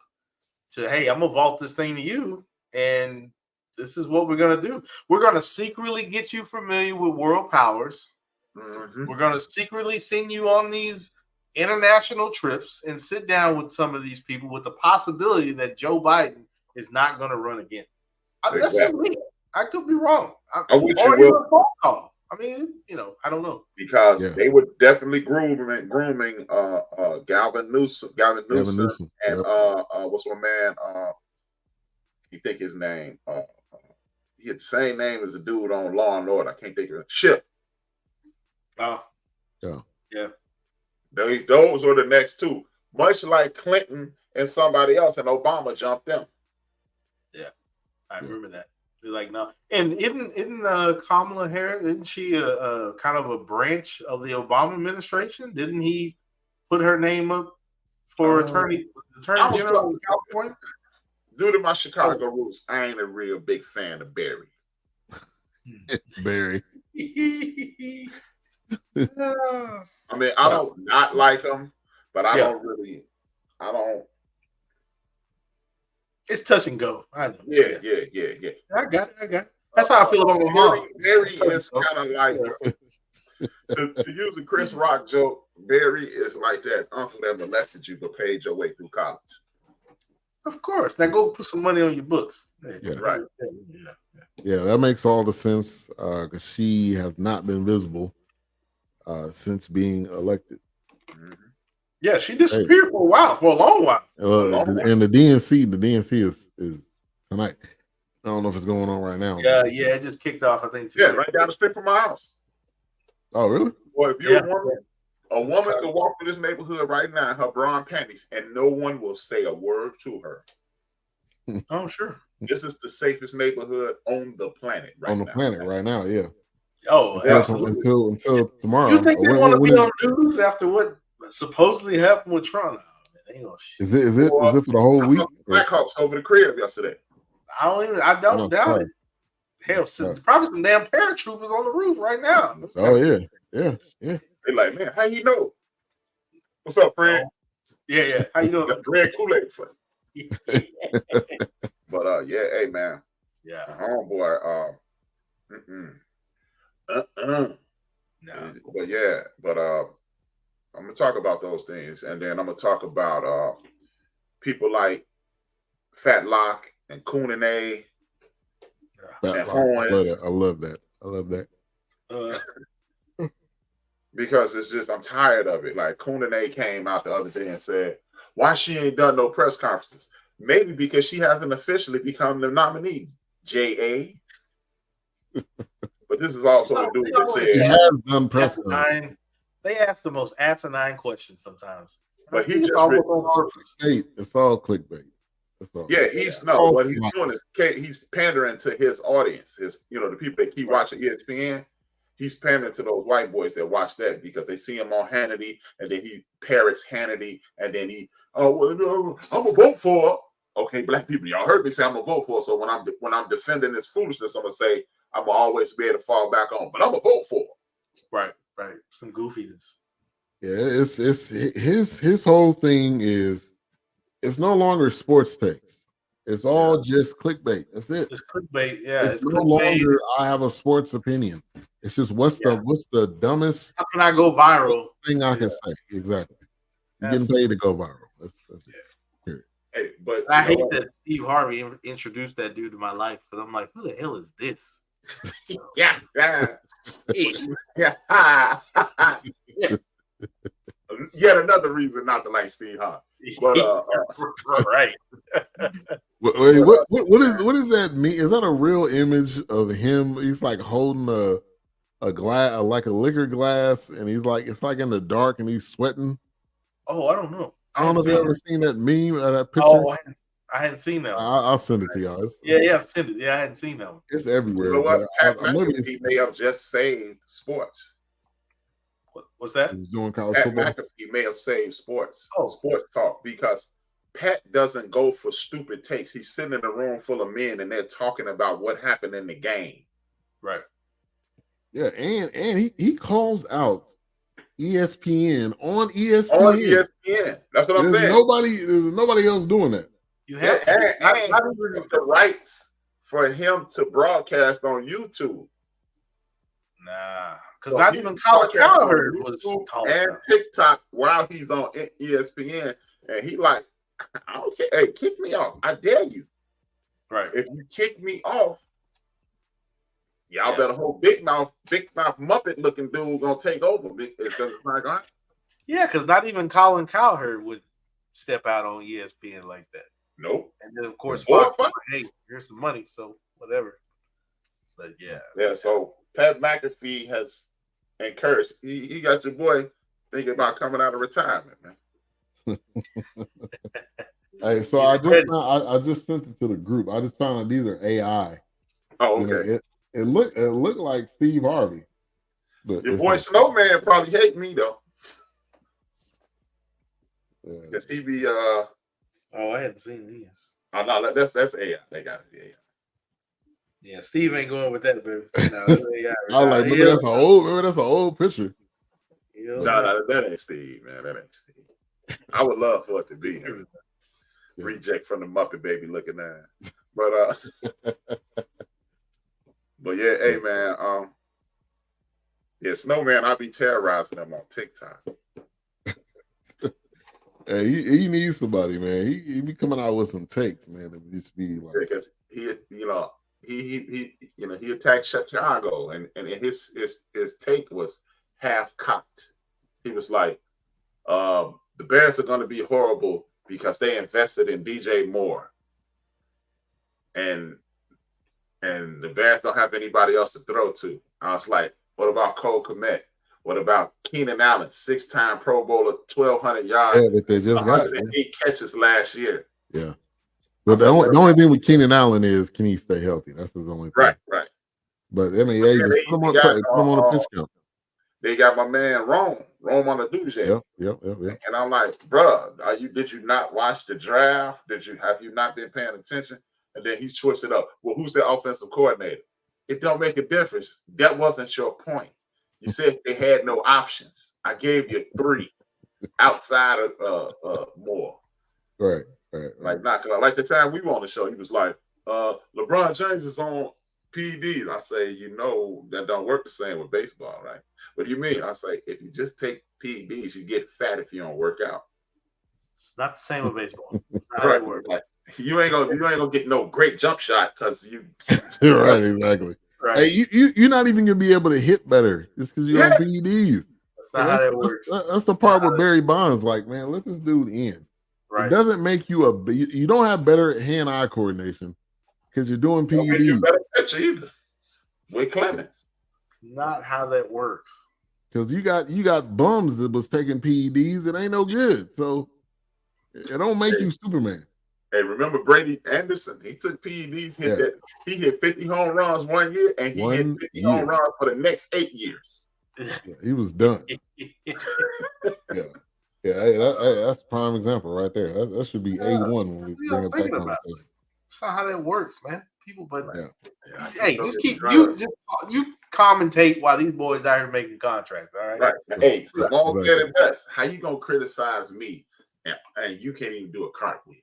to, hey, I'm gonna vault this thing to you, and this is what we're gonna do. We're gonna secretly get you familiar with world powers. Mm-hmm. We're gonna secretly send you on these international trips and sit down with some of these people with the possibility that Joe Biden is not gonna run again. That's just me. I could be wrong. I wish you will. Phone call. I mean, you know, I don't know, because they were definitely grooming Gavin Newsom, and what's my man? You think his name? He had the same name as the dude on Law and Order. I can't think of it. Schiff. Oh, yeah. Those were the next two, much like Clinton and somebody else, and Obama jumped them. Yeah, I remember that. Like, no, and isn't Kamala Harris, isn't she a kind of a branch of the Obama administration? Didn't he put her name up for attorney general in California? Due to my Chicago roots, I ain't a real big fan of Barry. Barry. I mean, I don't not like him, but I don't. It's touch and go. I know. Yeah. I got it. That's how I feel about my mom. Barry is kind of like, to use a Chris Rock joke, Barry is like that uncle that molested you but paid your way through college. Of course. Now go put some money on your books. Yeah. Right. Yeah, that makes all the sense because she has not been visible since being elected. Mm-hmm. Yeah, she disappeared for a long while. And the DNC is tonight. I don't know if it's going on right now. Yeah, it just kicked off, I think. Today. Yeah, right down the street from my house. Oh, really? Well, if you're a woman could walk through this neighborhood right now in her bra and panties, and no one will say a word to her. Oh, sure. This is the safest neighborhood on the planet right now, yeah. Oh, until tomorrow. You think they want to be on news after what supposedly happened with Trump? Is it for the whole week? Blackhawks over the crib yesterday. I don't doubt it. Hell, probably some damn paratroopers on the roof right now. Oh yeah. They're like, man, how you know? What's up, friend? Yeah. How you doing? That's red Kool-Aid friend. But hey man. Yeah. Homeboy. No. But I'm gonna talk about those things, and then I'm gonna talk about people like Fat Lock and Coon A. I love that. Because it's just, I'm tired of it. Like Coon A came out the other day and said, why she ain't done no press conferences? Maybe because she hasn't officially become the nominee. J.A. But this is also a dude that said he has done press conferences. They ask the most asinine questions sometimes. But he just it's all clickbait. Yeah, what he's doing is he's pandering to his audience, the people that keep watching ESPN. He's pandering to those white boys that watch that because they see him on Hannity, and then he parrots Hannity, and then I'm gonna vote for her. okay, black people, y'all heard me say I'm gonna vote for. So when I'm defending this foolishness, I'm gonna say I'm gonna always be able to fall back on. But I'm gonna vote for. Right. Some goofiness. Yeah, it's his whole thing is it's no longer sports takes. It's all just clickbait. That's it. It's clickbait. Yeah, it's no longer I have a sports opinion. It's just what's the dumbest how can I go viral thing I can say? Exactly. You're getting paid to go viral. That's it. Hey, but I hate that Steve Harvey introduced that dude to my life because I'm like, who the hell is this? yeah. Yet another reason not to like Steve Harvey. But right. Wait, what is that mean? Is that a real image of him? He's like holding a glass, like a liquor glass, and he's like it's like in the dark and he's sweating. Oh, I don't know. I don't know if you ever seen that meme or that picture. Oh, I hadn't seen that. I'll send it to y'all. Send it. Yeah, I hadn't seen that one. It's everywhere. You know what? Pat McAfee may have just saved sports. What's that? He's doing college Pat football. McAfee may have saved sports talk because Pat doesn't go for stupid takes. He's sitting in a room full of men and they're talking about what happened in the game. Right. Yeah, and he calls out ESPN on ESPN. On ESPN. That's what I'm saying. There's nobody else doing that. You have and the rights for him to broadcast on YouTube. Nah, because not even Colin Cowherd was and TikTok while he's on ESPN, and he like, I don't care. Hey, kick me off. I dare you. Right. If you kick me off, y'all better hold big mouth Muppet looking dude gonna take over because it's not going. Yeah, because not even Colin Cowherd would step out on ESPN like that. Nope. And then of course, Fox, hey, here's some money, so whatever. But yeah. So Pat McAfee has encouraged. He got your boy thinking about coming out of retirement, man. Hey, so I just sent it to the group. I just found out these are AI. Oh, okay. It looked like Steve Harvey. But your boy Snowman probably hate me though. Because he be Oh, I hadn't seen these. Oh no, that's AI. They got it. AI. Yeah, Steve ain't going with that, baby. No, that's AI. I was like, maybe that's an old picture. No, that ain't Steve, man. That ain't Steve. I would love for it to be him. Reject from the Muppet Baby looking at. But yeah, hey man, Snowman, I be terrorizing him on TikTok. Hey, he needs somebody, man. He be coming out with some takes, man. It would just be like because he attacked Chicago and his take was half cocked. He was like, the Bears are gonna be horrible because they invested in DJ Moore. And the Bears don't have anybody else to throw to. I was like, what about Cole Kmet? What about Keenan Allen, 6-time Pro Bowler, 1,200 yards, that they just 108 catches last year? Yeah. But the only thing with Keenan Allen is, can he stay healthy? That's his only thing. Right. But I mean, just put him on a pitch count. They got my man Rome on the Dujet. Yep. And I'm like, bro, did you not watch the draft? Have you not been paying attention? And then he switched it up. Well, who's the offensive coordinator? It don't make a difference. That wasn't your point. You said they had no options. I gave you 3 outside of Moore. Right. Like like the time we were on the show, he was like, LeBron James is on PEDs. I say, that don't work the same with baseball, right? What do you mean? I say, if you just take PEDs, you get fat if you don't work out. It's not the same with baseball. Right. Like, you ain't gonna get no great jump shot because you. Right. Exactly. Right. Hey, you're not even gonna be able to hit better just because you're on PEDs. That's not how that works. That's the part where Barry Bonds like, man, let this dude in. Right. It doesn't make you you don't have better hand-eye coordination because you're doing PEDs. Don't make you better pitcher either. With Clemens. Not how that works. Because you got bums that was taking PEDs. It ain't no good. So it don't make you Superman. Hey, remember Brady Anderson? He took PEDs. He hit 50 home runs one year, and he hit 50 home runs for the next 8 years. Yeah, he was done. Yeah. Yeah, that's a prime example right there. That should be A1 when we bring up that conversation. That's not how that works, man. People, but hey, just keep you commentate while these boys out here making contracts. All right. Right. Hey, Simone said it best. How you gonna criticize me and you can't even do a cartwheel?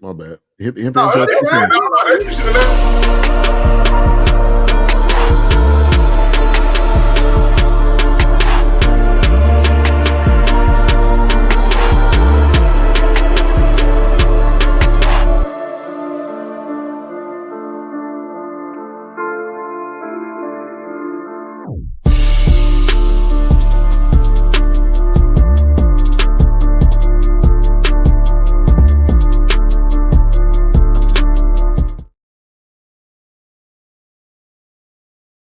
My bad. Hit the intro.